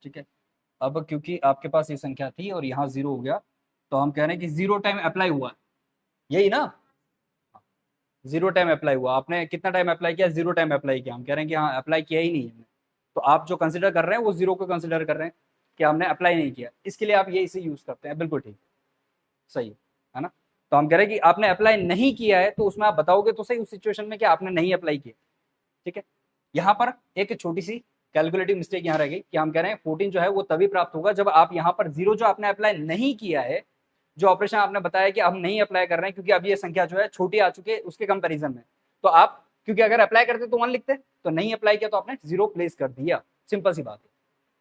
Speaker 1: ठीक है। अब क्योंकि आपके पास ये संख्या थी और यहाँ 0 हो गया, तो हम कह रहे हैं कि 0 टाइम अप्लाई हुआ है, यही ना। 0 टाइम अप्लाई हुआ, आपने कितना टाइम अप्लाई किया, 0 टाइम अप्लाई किया, हम कह रहे हैं कि हाँ अप्लाई किया ही नहीं हमने। तो आप जो कंसिडर कर रहे हैं वो 0 को कंसिडर कर रहे हैं कि हमने अप्लाई नहीं किया, इसके लिए आप ये इसे यूज करते हैं, बिल्कुल ठीक, सही है ना। तो हम कह रहे हैं कि आपने अप्लाई नहीं किया है, तो उसमें आप बताओगे तो सही उस सिचुएशन में कि आपने नहीं अप्लाई किया, ठीक है। यहाँ पर एक छोटी सी कैलकुलेटिव मिस्टेक यहाँ रह गई कि हम कह रहे हैं 14 जो है वो तभी प्राप्त होगा जब आप यहाँ पर 0 जो आपने अप्लाई नहीं किया है, जो ऑपरेशन आपने बताया कि हम नहीं अप्लाई कर रहे हैं क्योंकि अब ये संख्या जो है छोटी आ चुकी है उसके कंपैरिजन में, तो आप क्योंकि अगर अप्लाई करते तो 1 लिखते, तो नहीं अप्लाई किया तो आपने 0 प्लेस कर दिया, सिंपल सी बात है,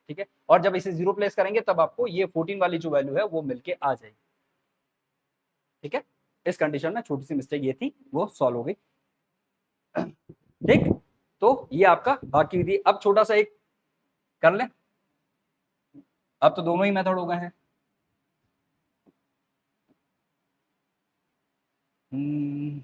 Speaker 1: ठीक है। और जब इसे 0 प्लेस करेंगे तब आपको ये 14 वाली जो वैल्यू है वो मिलके आ जाएगी, ठीक है। इस कंडीशन में छोटी सी मिस्टेक ये थी, वो सॉल्व हो गई, ठीक। तो ये आपका बाकी विधि, अब छोटा सा एक कर लें, अब तो दोनों ही मेथड हो गए हैं। हम्म,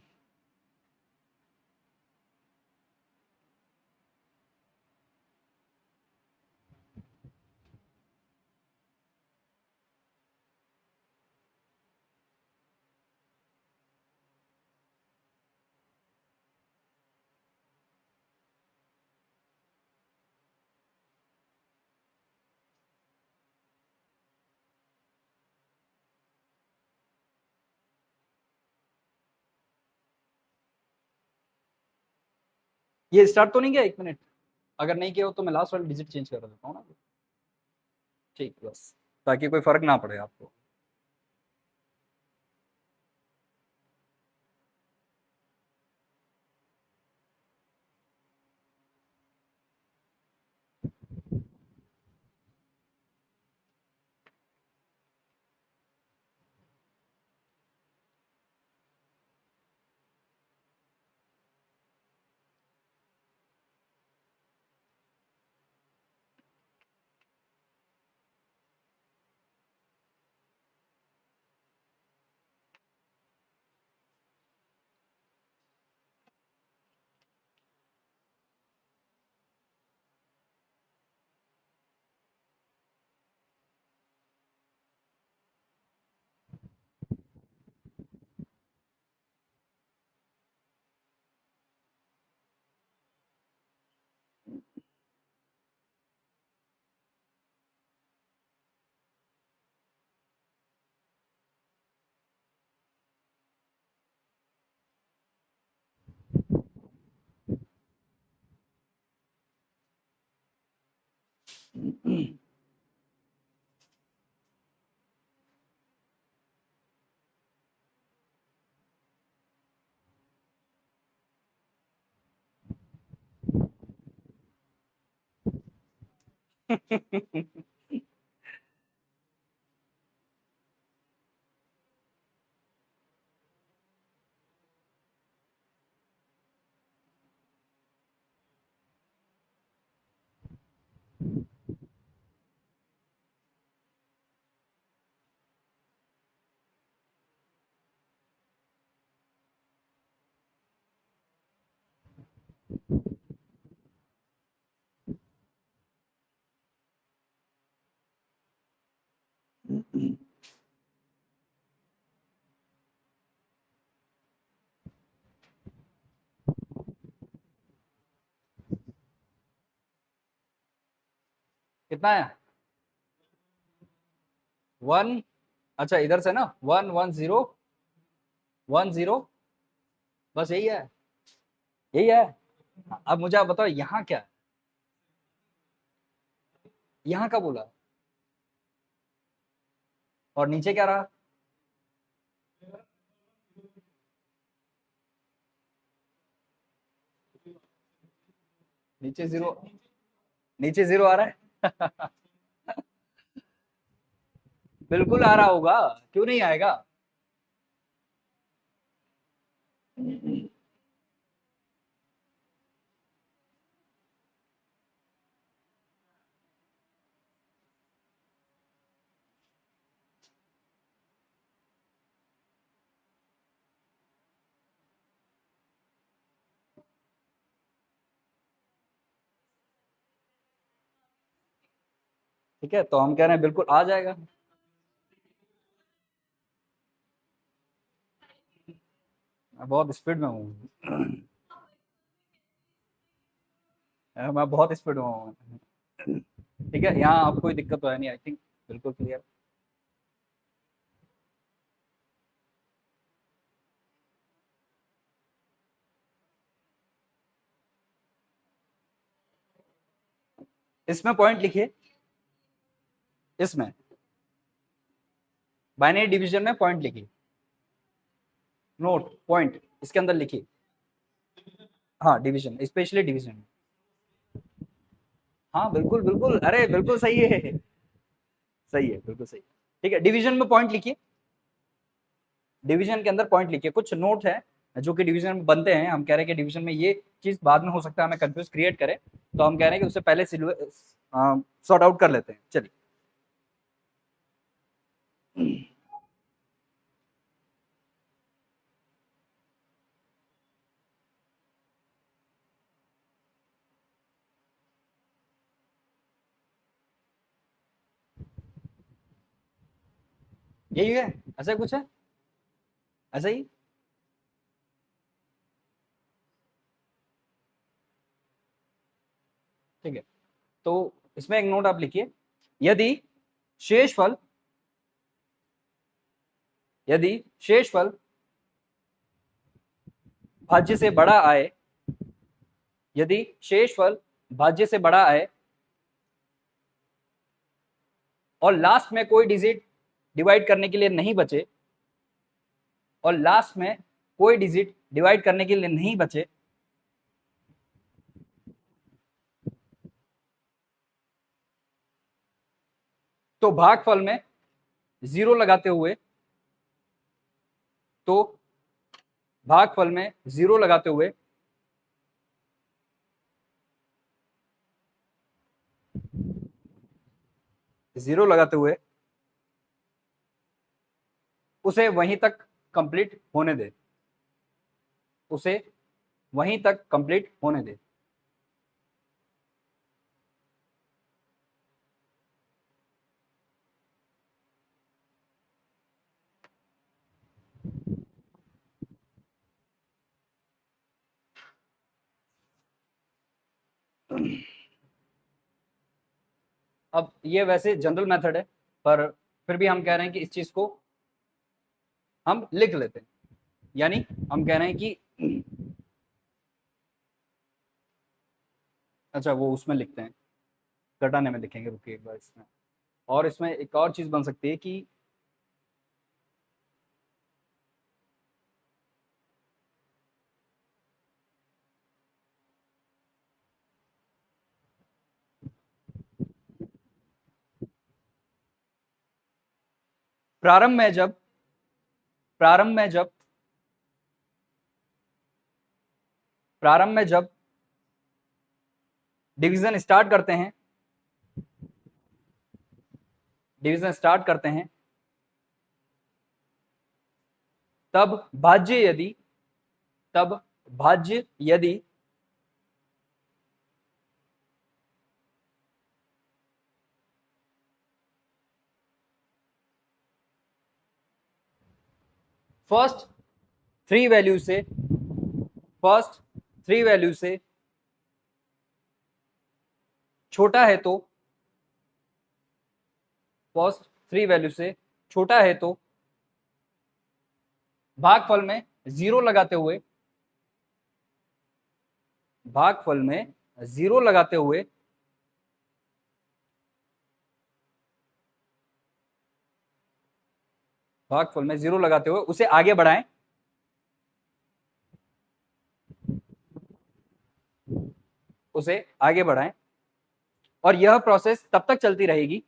Speaker 1: ये स्टार्ट तो नहीं किया, 1 मिनट, अगर नहीं किया हो तो मैं लास्ट वाली डिजिट चेंज कर देता हूँ ना, ठीक, बस ताकि कोई फर्क ना पड़े आपको। कितना है? 1, अच्छा इधर से ना 1 1 0 1 0, बस यही है, यही है। अब मुझे आप बताओ यहाँ क्या है? यहाँ का बोला, और नीचे क्या रहा? नीचे जीरो, नीचे जीरो आ रहा है। बिल्कुल आ रहा होगा, क्यों नहीं आएगा? ठीक है, तो हम कह रहे हैं बिल्कुल आ जाएगा। मैं बहुत स्पीड में हूँ। मैं बहुत स्पीड में हूँ। ठीक है, यहाँ आपको कोई दिक्कत तो है नहीं, आई थिंक बिल्कुल क्लियर। इसमें पॉइंट लिखिए, इसमें बाइनरी डिवीजन में पॉइंट लिखिए, नोट पॉइंट इसके अंदर लिखिए। हाँ डिवीजन, स्पेशली डिवीजन। हाँ बिल्कुल बिल्कुल, अरे बिल्कुल सही है, सही है, बिल्कुल सही। ठीक है, डिवीजन में पॉइंट लिखिए, डिवीजन के अंदर पॉइंट लिखिए। कुछ नोट है जो कि डिवीजन में बनते हैं, हम कह रहे हैं कि डिवीजन में ये चीज बाद में हो सकता है हमें कंफ्यूज क्रिएट करे, तो हम कह रहे हैं कि उससे पहले सॉर्ट आउट कर लेते हैं। चलिए, यही है, ऐसा कुछ है, ऐसा ही। ठीक है, तो इसमें एक नोट आप लिखिए, यदि शेषफल, यदि शेषफल भाज्य से बड़ा आए, यदि शेषफल भाज्य से बड़ा आए और लास्ट में कोई डिजिट डिवाइड करने के लिए नहीं बचे, और लास्ट में कोई डिजिट डिवाइड करने के लिए नहीं बचे, तो भागफल में जीरो लगाते हुए, तो भागफल में जीरो लगाते हुए जीरो लगाते हुए उसे वहीं तक कंप्लीट होने दे, उसे वहीं तक कंप्लीट होने दे। अब ये वैसे जनरल मेथड है, पर फिर भी हम कह रहे हैं कि इस चीज को हम लिख लेते हैं, यानी हम कह रहे हैं कि अच्छा वो उसमें लिखते हैं, घटाने में लिखेंगे, रुकिए एक बार इसमें। और इसमें एक और चीज बन सकती है कि प्रारंभ में जब प्रारंभ में जब प्रारंभ में जब डिवीजन स्टार्ट करते हैं, डिवीजन स्टार्ट करते हैं, तब भाज्य यदि तब भाज्य यदि फर्स्ट थ्री वैल्यू से फर्स्ट थ्री वैल्यू से छोटा है तो फर्स्ट थ्री वैल्यू से छोटा है तो भागफल में जीरो लगाते हुए भागफल में जीरो लगाते हुए भागफल में जीरो लगाते हुए उसे आगे बढ़ाएं, उसे आगे बढ़ाएं। और यह प्रोसेस तब तक चलती रहेगी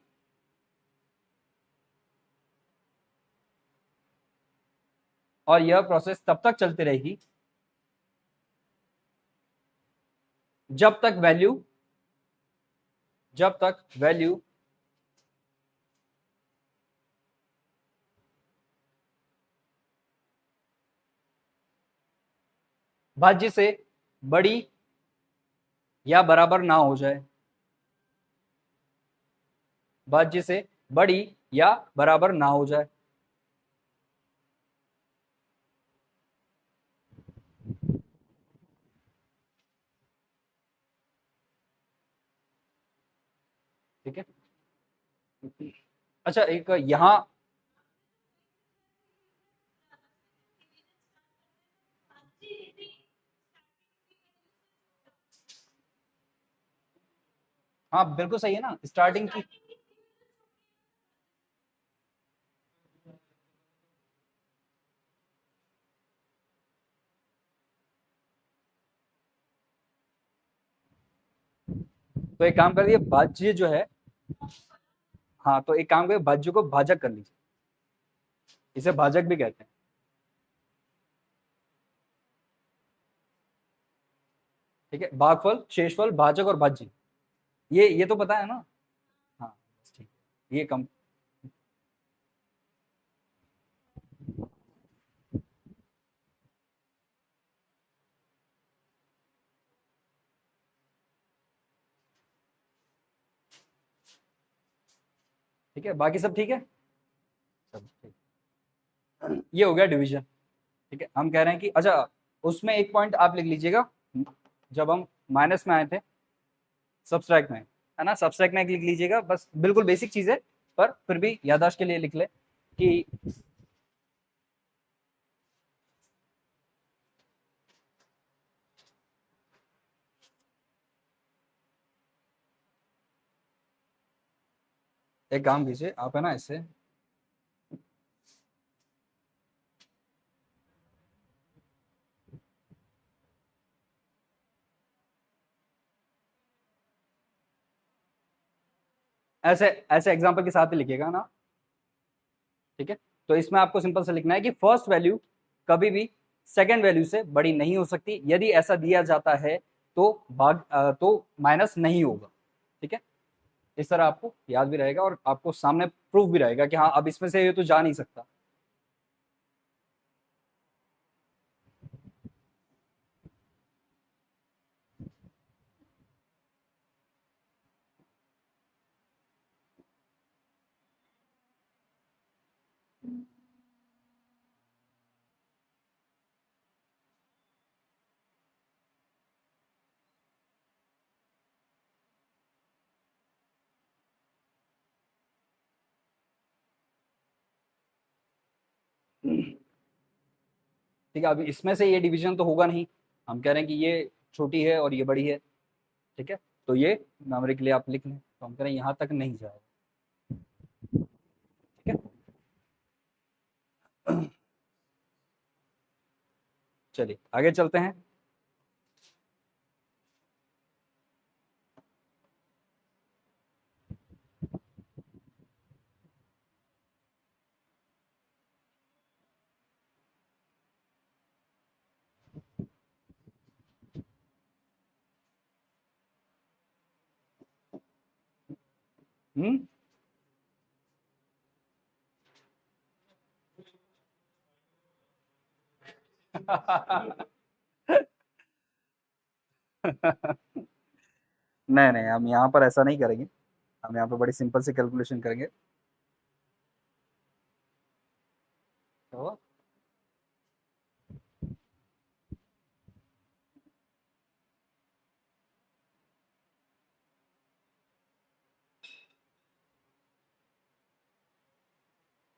Speaker 1: और यह प्रोसेस तब तक चलती रहेगी जब तक वैल्यू भाज्य से बड़ी या बराबर ना हो जाए, भाज्य से बड़ी या बराबर ना हो जाए। ठीक है। अच्छा, एक यहां हाँ बिल्कुल सही है ना, स्टार्टिंग की। तो एक काम करिए, भाज्य जो है, हाँ तो एक काम करिए, भाज्य को भाजक कर लीजिए, इसे भाजक भी कहते हैं। ठीक है, भागफल, शेषफल, भाजक और भाज्य, ये तो पता है ना। हाँ ठीक है, ये कम। ठीक है, बाकी सब ठीक है, सब ठीक। ये हो गया डिवीजन। ठीक है, हम कह रहे हैं कि अच्छा, उसमें एक पॉइंट आप लिख लीजिएगा, जब हम माइनस में आए थे, सब्सट्रैक्ट में, है ना, सब्सट्रैक्ट में एक लिख लीजिएगा, बस बिल्कुल बेसिक चीज है, पर फिर भी याददाश्त के लिए लिख ले कि एक काम कीजिए आप, है ना, इससे ऐसे ऐसे एग्जाम्पल के साथ ही लिखिएगा ना। ठीक है, तो इसमें आपको सिंपल से लिखना है कि फर्स्ट वैल्यू कभी भी सेकंड वैल्यू से बड़ी नहीं हो सकती, यदि ऐसा दिया जाता है तो तो माइनस नहीं होगा। ठीक है, इस तरह आपको याद भी रहेगा और आपको सामने प्रूफ भी रहेगा कि हाँ अब इसमें से ये तो जा नहीं सकता। ठीक है, अभी इसमें से ये डिवीजन तो होगा नहीं, हम कह रहे हैं कि ये छोटी है और ये बड़ी है। ठीक है, तो ये मेमोरी के लिए आप लिख लें, तो हम कह रहे हैं यहाँ तक नहीं जाएगा। ठीक है, चलिए आगे चलते हैं। हम्म नहीं नहीं, हम यहाँ पर ऐसा नहीं करेंगे, हम यहाँ पर बड़ी सिंपल सी कैलकुलेशन करेंगे। तो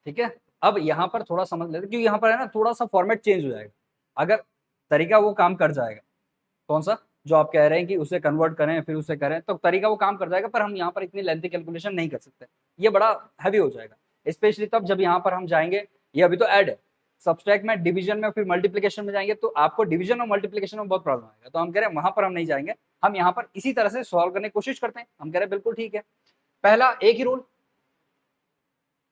Speaker 1: ठीक है, अब यहाँ पर थोड़ा समझ लेते, क्योंकि यहाँ पर है ना थोड़ा सा फॉर्मेट चेंज हो जाएगा। अगर तरीका वो काम कर जाएगा, कौन सा, जो आप कह रहे हैं कि उसे कन्वर्ट करें फिर उसे करें, तो तरीका वो काम कर जाएगा, पर हम यहाँ पर इतनी लेंथी कैलकुलेशन नहीं कर सकते, ये बड़ा हैवी हो जाएगा। स्पेशली तब जब यहाँ पर हम जाएंगे, ये अभी तो ऐड है, सब्सट्रैक्ट में, डिवीजन में, फिर मल्टीप्लीकेशन में जाएंगे, तो आपको डिवीजन और मल्टीप्लीकेशन में बहुत प्रॉब्लम आएगा। तो हम कह रहे हैं वहां पर हम नहीं जाएंगे, हम यहाँ पर इसी तरह से सॉल्व करने की कोशिश करते हैं। हम कह रहे हैं बिल्कुल ठीक है, पहला एक ही रूल,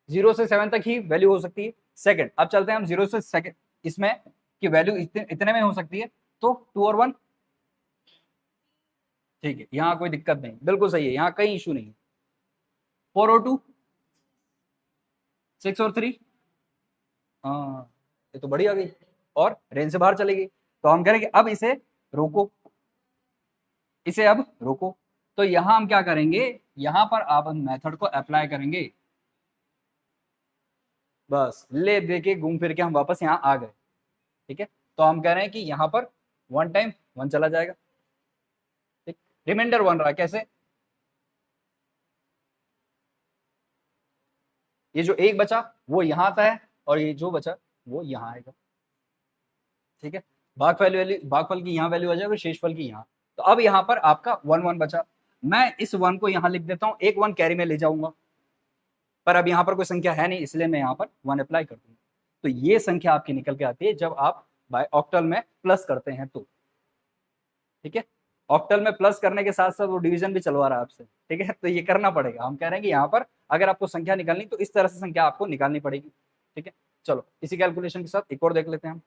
Speaker 1: 0 से 7 तक ही वैल्यू हो सकती है। सेकंड, अब चलते हैं हम 0 से 2 इसमें कि वैल्यू इतने में हो सकती है, तो 2 और 1, ठीक है, यहाँ कोई दिक्कत नहीं, बिल्कुल सही है, यहाँ कहीं इशू नहीं है। 4 और 2, 6 और 3, हाँ ये तो बड़ी आ गई और रेंज से बाहर चली गई। तो हम करेंगे अब इसे रोको, इसे अब रोको। तो यहां हम क्या करेंगे, यहां पर आप मेथड को अप्लाई करेंगे, बस ले दे के घूम फिर के हम वापस यहाँ आ गए। ठीक है, तो हम कह रहे हैं कि यहाँ पर 1 टाइम 1 चला जाएगा, ठीक, रिमाइंडर 1 रहा, कैसे, ये जो एक बचा वो यहाँ आता है और ये जो बचा वो यहाँ आएगा। ठीक है, भागफल की यहाँ वैल्यू आ जाएगी, शेषफल की यहाँ। तो अब यहाँ पर आपका 1 1 बचा, मैं इस 1 को यहाँ लिख देता हूँ, एक 1 कैरी में ले जाऊंगा, पर अब यहाँ पर कोई संख्या है नहीं, इसलिए मैं यहाँ पर 1 अप्लाई कर दूंगा। तो ये संख्या आपकी निकल के आती है जब आप बाय ऑक्टल में प्लस करते हैं तो। ठीक है, ऑक्टल में प्लस करने के साथ साथ वो डिवीजन भी चलवा रहा है आपसे। ठीक है, तो ये करना पड़ेगा। हम कह रहे हैं कि यहाँ पर अगर आपको संख्या निकालनी तो इस तरह से संख्या आपको निकालनी पड़ेगी। ठीक है, चलो इसी कैलकुलेशन के साथ एक और देख लेते हैं हम।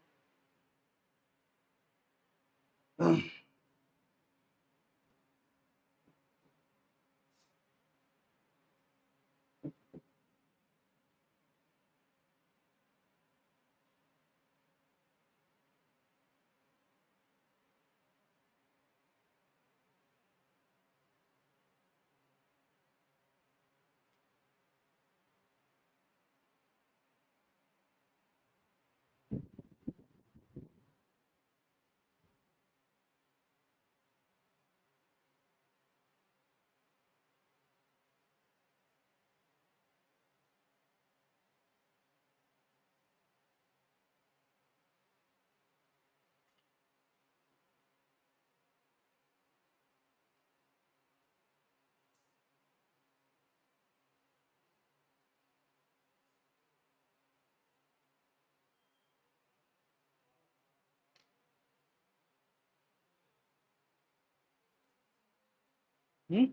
Speaker 1: हम्म,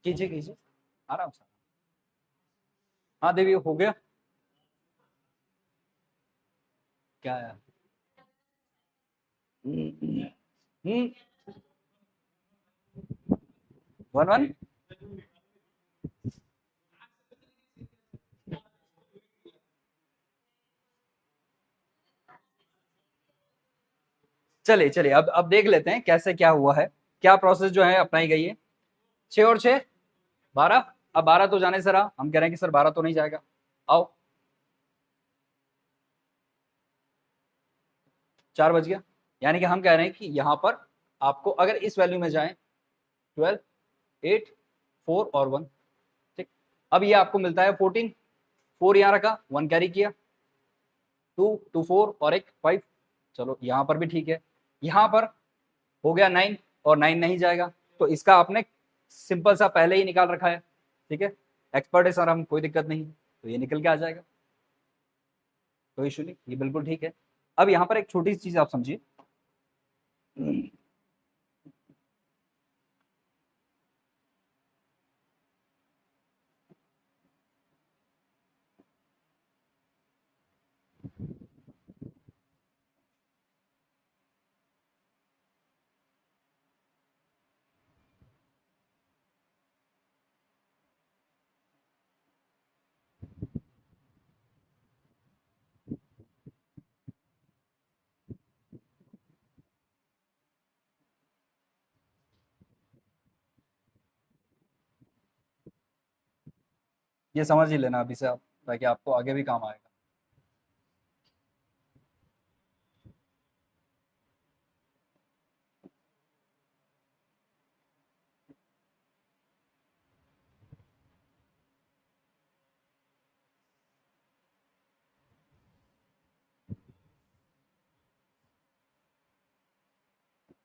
Speaker 1: कीजिए कीजिए आराम से। हाँ देवी हो गया, क्या है, हम्म, 1 1, चलिए चलिए अब देख लेते हैं कैसे क्या हुआ है, क्या प्रोसेस जो है अपनाई गई है। 6 और 6 12, अब 12 तो जाने से रहा, हम कह रहे हैं कि सर 12 तो नहीं जाएगा, आओ 4 बज गया। यानी कि हम कह रहे हैं कि यहाँ पर आपको अगर इस वैल्यू में जाए 12, 8, 4 और 1। ठीक, अब ये आपको मिलता है 14, 4 यहाँ रखा, 1 कैरी किया, 2, 2 4 और एक 5। चलो यहाँ पर भी ठीक है। यहाँ पर हो गया 9 और 9 नहीं जाएगा, तो इसका आपने सिंपल सा पहले ही निकाल रखा है। ठीक है, एक्सपर्ट है सर हम, कोई दिक्कत नहीं, तो ये निकल के आ जाएगा, कोई इशू नहीं, ये बिल्कुल ठीक है। अब यहाँ पर एक छोटी सी चीज आप समझिए, ये समझ ही लेना अभी से आप, ताकि आपको आगे भी काम आएगा।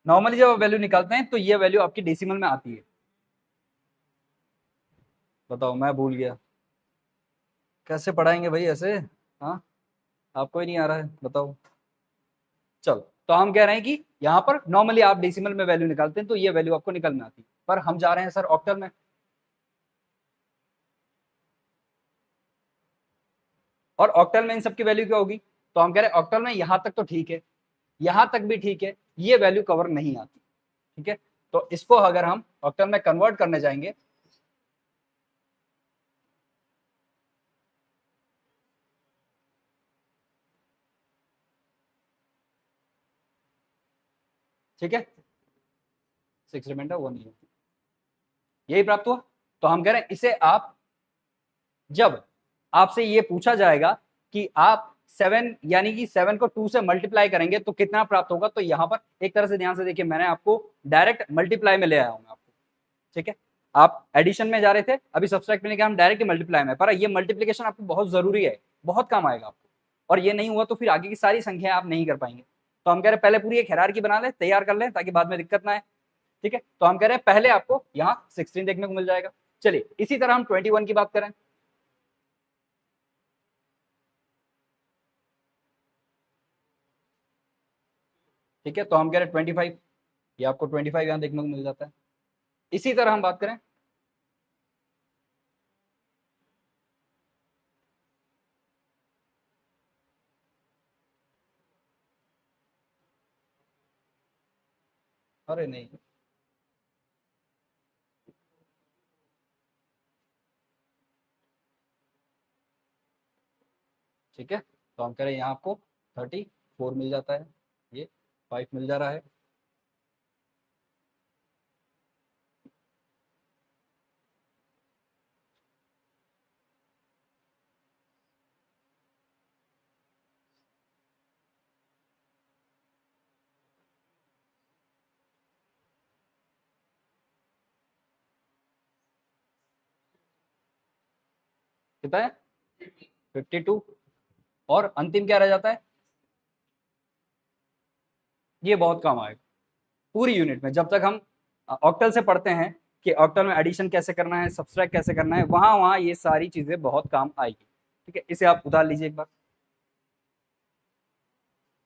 Speaker 1: नॉर्मली जब आप वैल्यू निकालते हैं तो ये वैल्यू आपकी डेसिमल में आती है। बताओ, मैं भूल गया, कैसे पढ़ाएंगे भाई ऐसे? हाँ, आपको ही नहीं आ रहा है, बताओ। चलो, तो हम कह रहे हैं कि यहाँ पर नॉर्मली आप डेसिमल में वैल्यू निकालते हैं तो ये वैल्यू आपको निकल में आती है, पर हम जा रहे हैं सर ऑक्टल में, और ऑक्टल में इन सबकी वैल्यू क्या होगी? तो हम कह रहे हैं ऑक्टल में यहाँ तक तो ठीक है, यहाँ तक भी ठीक है, ये वैल्यू कवर नहीं आती। ठीक है, तो इसको अगर हम ऑक्टल में कन्वर्ट करने जाएंगे, ठीक है, 6 रिमाइंडर 1 ये, यही प्राप्त हुआ। तो हम कह रहे हैं इसे आप, जब आपसे ये पूछा जाएगा कि आप 7 यानी कि 7 को 2 से मल्टीप्लाई करेंगे तो कितना प्राप्त होगा, तो यहां पर एक तरह से ध्यान से देखिए, मैंने आपको डायरेक्ट मल्टीप्लाई में ले आया हूं आपको। ठीक है, आप एडिशन में जा रहे थे, अभी सब्सट्रैक्ट में लेके हम डायरेक्ट मल्टीप्लाई में, पर ये मल्टीप्लीकेशन आपको बहुत जरूरी है, बहुत काम आएगा आपको, और ये नहीं हुआ तो फिर आगे की सारी संख्या आप नहीं कर पाएंगे। तो हम कह रहे हैं पहले पूरी एक हायरार्की बना ले, तैयार कर ले, ताकि बाद में दिक्कत ना आए। ठीक है, तो हम कह रहे हैं पहले आपको यहाँ 16 देखने को मिल जाएगा। चलिए, इसी तरह हम 21 की बात करें, ठीक है, तो हम कह रहे हैं 25, ये आपको 25 यहाँ देखने को मिल जाता है। इसी तरह हम बात करें, अरे नहीं, ठीक है, तो हम कह रहे हैं यहाँ आपको 34 मिल जाता है, ये 5 मिल जा रहा है। कितना है? 52, और अंतिम क्या रह जाता है? ये बहुत काम आएगा पूरी यूनिट में, जब तक हम ऑक्टल से पढ़ते हैं कि ऑक्टल में एडिशन कैसे करना है, सब्सट्रैक्ट कैसे करना है, वहां वहां ये सारी चीजें बहुत काम आएगी। ठीक है, इसे आप उतार लीजिए एक बार,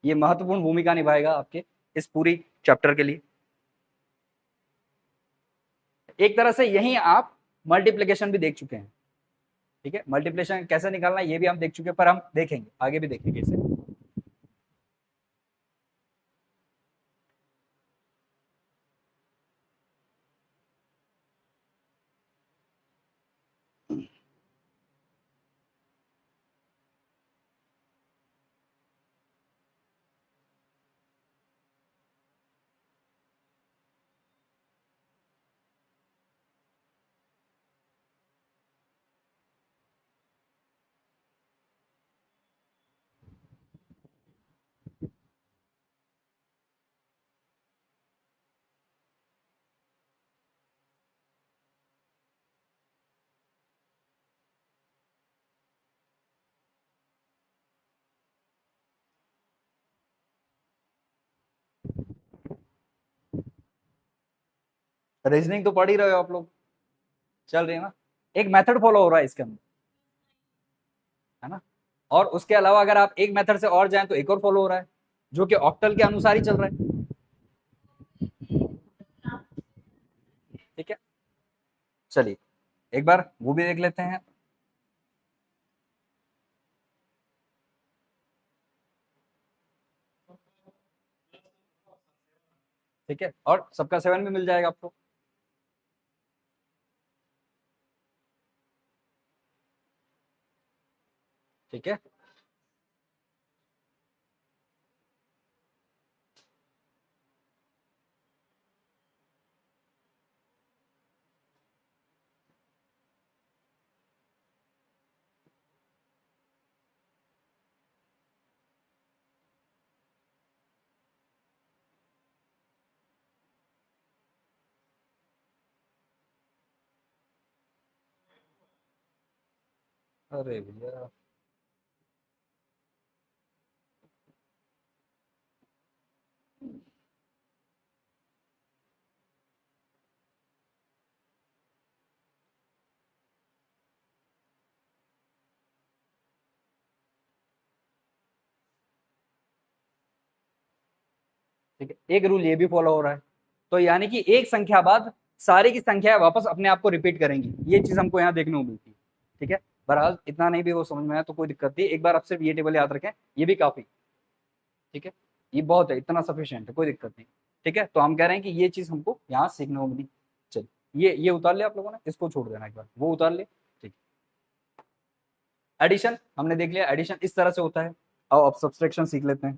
Speaker 1: ये महत्वपूर्ण भूमिका निभाएगा आपके इस पूरी चैप्टर के लिए। एक तरह से यही आप मल्टीप्लीकेशन भी देख चुके हैं। ठीक है, मल्टीप्लिकेशन कैसे निकालना है ये भी हम देख चुके हैं, पर हम देखेंगे, आगे भी देखेंगे इसे। रीजनिंग तो पढ़ ही रहे हो आप लोग, चल रही है ना। एक मेथड फॉलो हो रहा है इसके अंदर, है ना। और उसके अलावा अगर आप एक मेथड से और जाएं तो एक और फॉलो हो रहा है, जो कि ऑक्टल के अनुसार ही चल रहा है। ठीक है, चलिए एक बार वो भी देख लेते हैं। ठीक है, और सबका 7 भी मिल जाएगा आपको। ठीक है, अरे भैया, ठीक है, एक रूल ये भी फॉलो हो रहा है, तो यानी कि एक संख्या बाद सारी की संख्या वापस अपने आप को रिपीट करेंगी, ये चीज हमको यहाँ देखने को मिलती है। ठीक है, बहरहाल इतना नहीं भी वो समझ में आया तो कोई दिक्कत नहीं, एक बार आप सिर्फ ये टेबल याद रखें, ये भी काफी। ठीक है, ये बहुत है, इतना सफिशियंट है, कोई दिक्कत नहीं। ठीक है, तो हम कह रहे हैं कि ये चीज हमको यहाँ सीखने को मिली। चलिए, ये उतार लिया आप लोगों ने, इसको छोड़ देना, एक बार वो उतार लिया। ठीक, एडिशन हमने देख लिया, एडिशन इस तरह से होता है। अब सब्सट्रैक्शन सीख लेते हैं।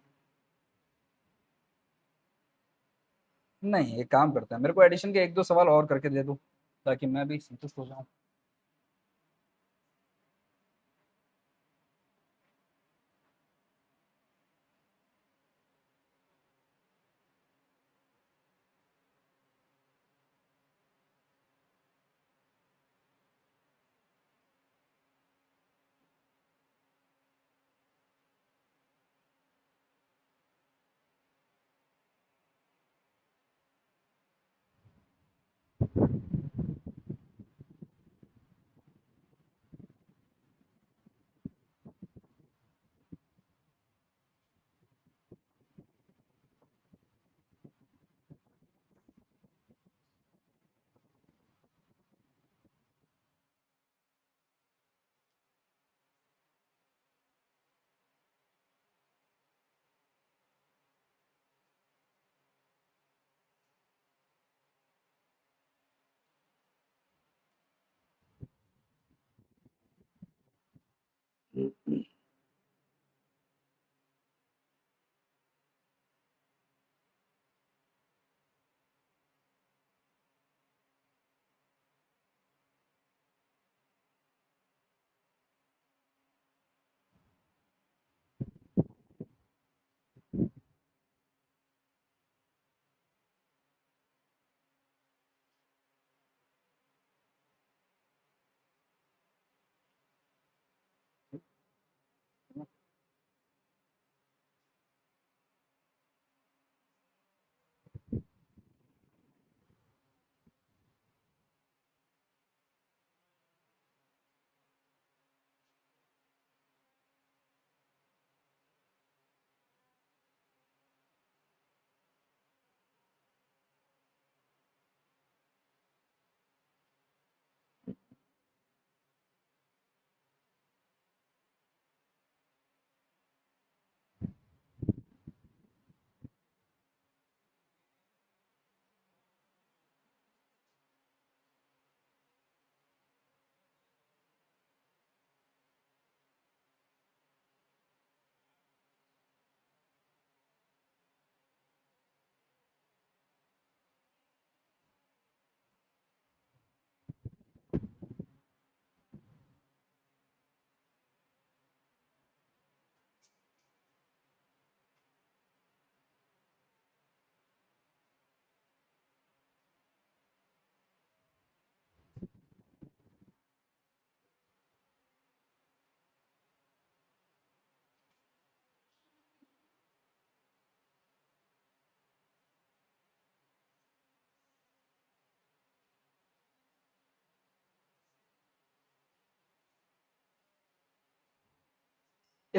Speaker 1: नहीं, एक काम करते हैं, मेरे को एडिशन के एक दो सवाल और करके दे दो, ताकि मैं भी संतुष्ट हो जाऊं।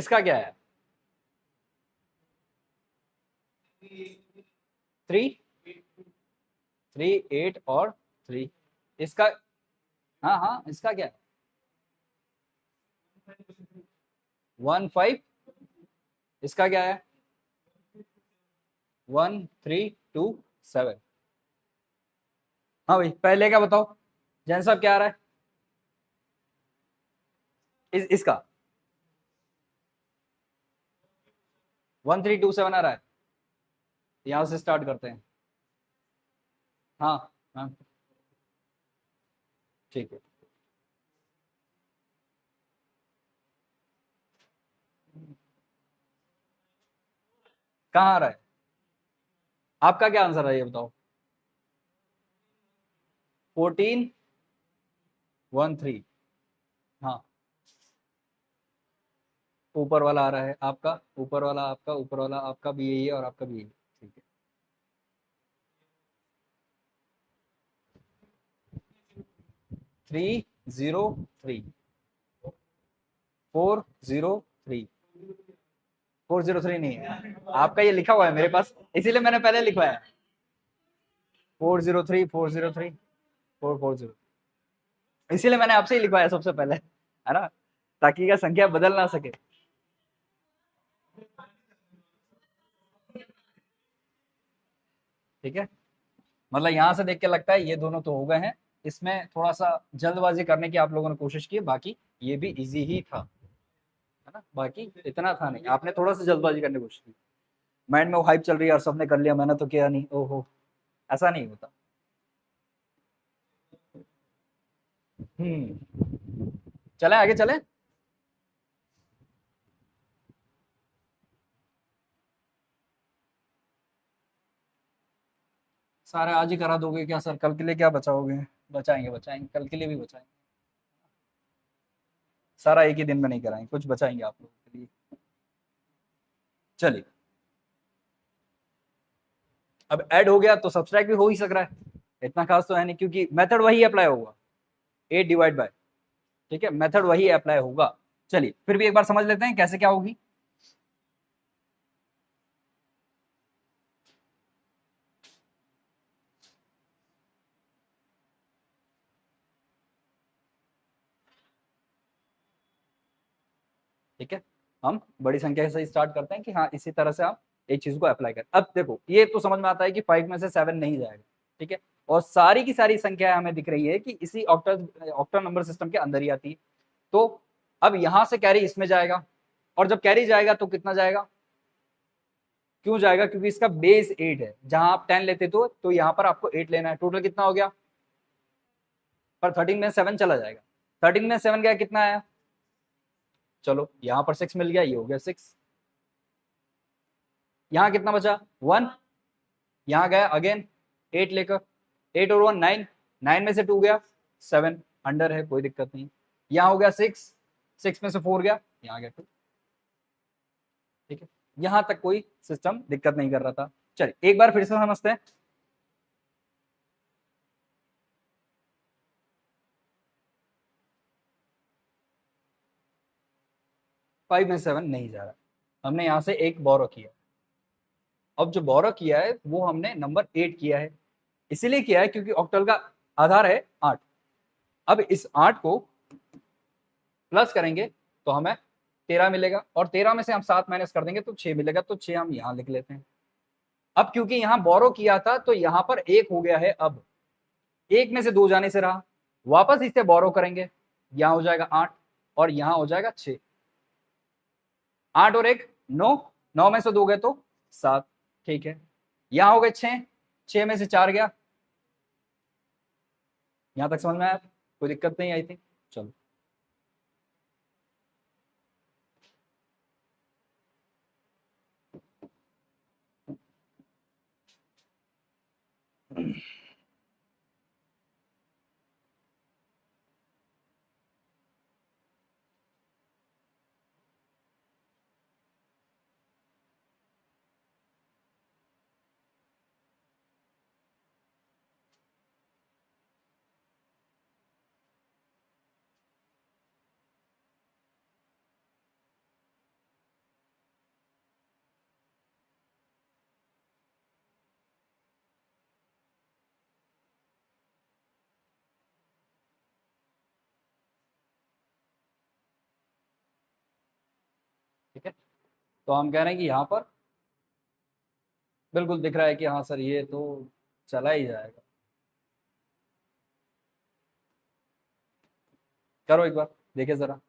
Speaker 1: इसका क्या है? 3, 3, 8 और 3। इसका, हाँ हाँ, इसका क्या है? 1, 5। इसका क्या है? 1, 3, 2, 7। हाँ भाई, पहले का बताओ जैन साहब, क्या आ रहा है? इसका 1, 3, 2, 7 आ रहा है। यहां से स्टार्ट करते हैं। हाँ हाँ, ठीक है। कहाँ आ रहा है? आपका क्या आंसर है ये बताओ? 14, 1, 3। हाँ, ऊपर वाला आ रहा है आपका, ऊपर वाला आपका, ऊपर वाला आपका भी यही है और आपका भी यही है। ठीक है, 303, 403। 403 नहीं है आपका, ये लिखा हुआ है मेरे पास, इसीलिए मैंने पहले लिखवाया। 403, 403, 440। इसीलिए मैंने आपसे ही लिखवाया सबसे पहले, है ना, ताकि यह संख्या बदल ना सके। ठीक है, मतलब यहां से देख के लगता है ये दोनों तो हो गए हैं। इसमें थोड़ा सा जल्दबाजी करने की आप लोगों ने कोशिश की, बाकी ये भी इजी ही था, है ना, बाकी इतना था नहीं, आपने थोड़ा सा जल्दबाजी करने की कोशिश की। माइंड में वो हाइप चल रही है और सबने कर लिया, मैंने तो किया नहीं, ओहो, ऐसा नहीं होता। चले आगे चले। सारे आज ही करा दोगे क्या सर? कल के लिए क्या बचाओगे? बचाएंगे बचाएंगे, कल के लिए भी बचाएंगे। सारा एक ही दिन में नहीं कराएंगे, कुछ बचाएंगे आप लोगों के लिए। चलिए, अब ऐड हो गया तो सब्सट्रैक्ट भी हो ही सक रहा है, इतना खास तो है नहीं, क्योंकि मेथड वही अप्लाई होगा, 8 डिवाइड बाय। ठीक है, मेथड वही अप्लाई होगा। चलिए फिर भी एक बार समझ लेते हैं कैसे क्या होगी। ठीक है, हम बड़ी संख्या से स्टार्ट करते हैं कि हाँ इसी तरह से आप एक चीज को अप्लाई करें। अब देखो, ये तो समझ में आता है कि 5 में से 7 नहीं जाएगा। ठीक है, और सारी की सारी संख्या हमें दिख रही है कि इसी ऑक्टल ऑक्टल नंबर सिस्टम के अंदर ही आती है। तो अब यहां से कैरी इसमें जाएगा, और जब कैरी जाएगा तो कितना जाएगा? क्यों जाएगा? क्योंकि इसका बेस 8 है, जहां आप 10 लेते तो यहां पर आपको 8 लेना है। टोटल कितना हो गया? पर 13 में 7 चला जाएगा। 13 में 7 गया, कितना आया? चलो यहां पर 6 मिल गया, ये हो गया 6। यहां कितना बचा? 1। यहां गया अगेन 8 लेकर, 8 और 1 9, 9 में से 2 गया 7, अंडर है, कोई दिक्कत नहीं। यहां हो गया 6, 6 में से 4 गया, यहां गया 2। ठीक है, यहां तक कोई सिस्टम दिक्कत नहीं कर रहा था। चलिए एक बार फिर से समझते हैं। 5 में 7 नहीं जा रहा, हमने यहां से एक बोरो किया। अब जो बोरो किया है वो हमने नंबर 8 किया है, इसीलिए किया है क्योंकि ऑक्टल का आधार है 8। अब इस 8 को प्लस करेंगे तो हमें 13 मिलेगा, और 13 में से हम 7 माइनस कर देंगे तो 6 मिलेगा, तो 6 हम यहां लिख लेते हैं। अब क्योंकि यहां बोरो किया था तो यहां पर 1 हो गया है, अब 1 में से 2 जाने से रहा, वापस इससे बोरो करेंगे, यहां हो जाएगा 8 और यहां हो जाएगा 6। 8 और 1 9, 9 में से 2 गए तो 7। ठीक है, यहां हो गए 6, 6 में से 4 गया। यहां तक समझ में आया? कोई दिक्कत नहीं आई थी? चलो, तो हम कह रहे हैं कि यहाँ पर बिल्कुल दिख रहा है कि हाँ सर ये तो चला ही जाएगा। करो एक बार, देखिए जरा।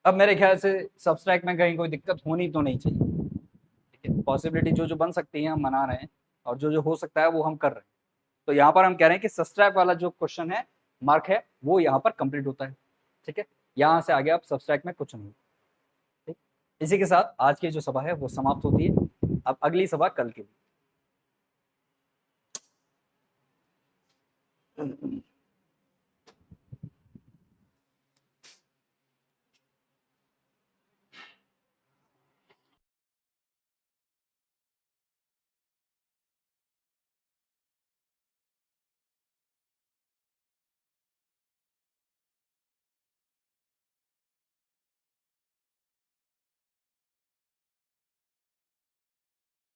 Speaker 1: अब मेरे ख्याल से सब्सट्रैक्ट में कहीं कोई दिक्कत होनी तो नहीं चाहिए। ठीक है, पॉसिबिलिटी जो जो बन सकती है हम मना रहे हैं, और जो जो हो सकता है वो हम कर रहे हैं। तो यहाँ पर हम कह रहे हैं कि सब्सट्रैक्ट वाला जो क्वेश्चन है, मार्क है, वो यहाँ पर कंप्लीट होता है। ठीक है, यहाँ से आगे आप सब्सट्रैक्ट में कुछ नहीं। ठीक, इसी के साथ आज की जो सभा है वो समाप्त होती है। अब अगली सभा कल की।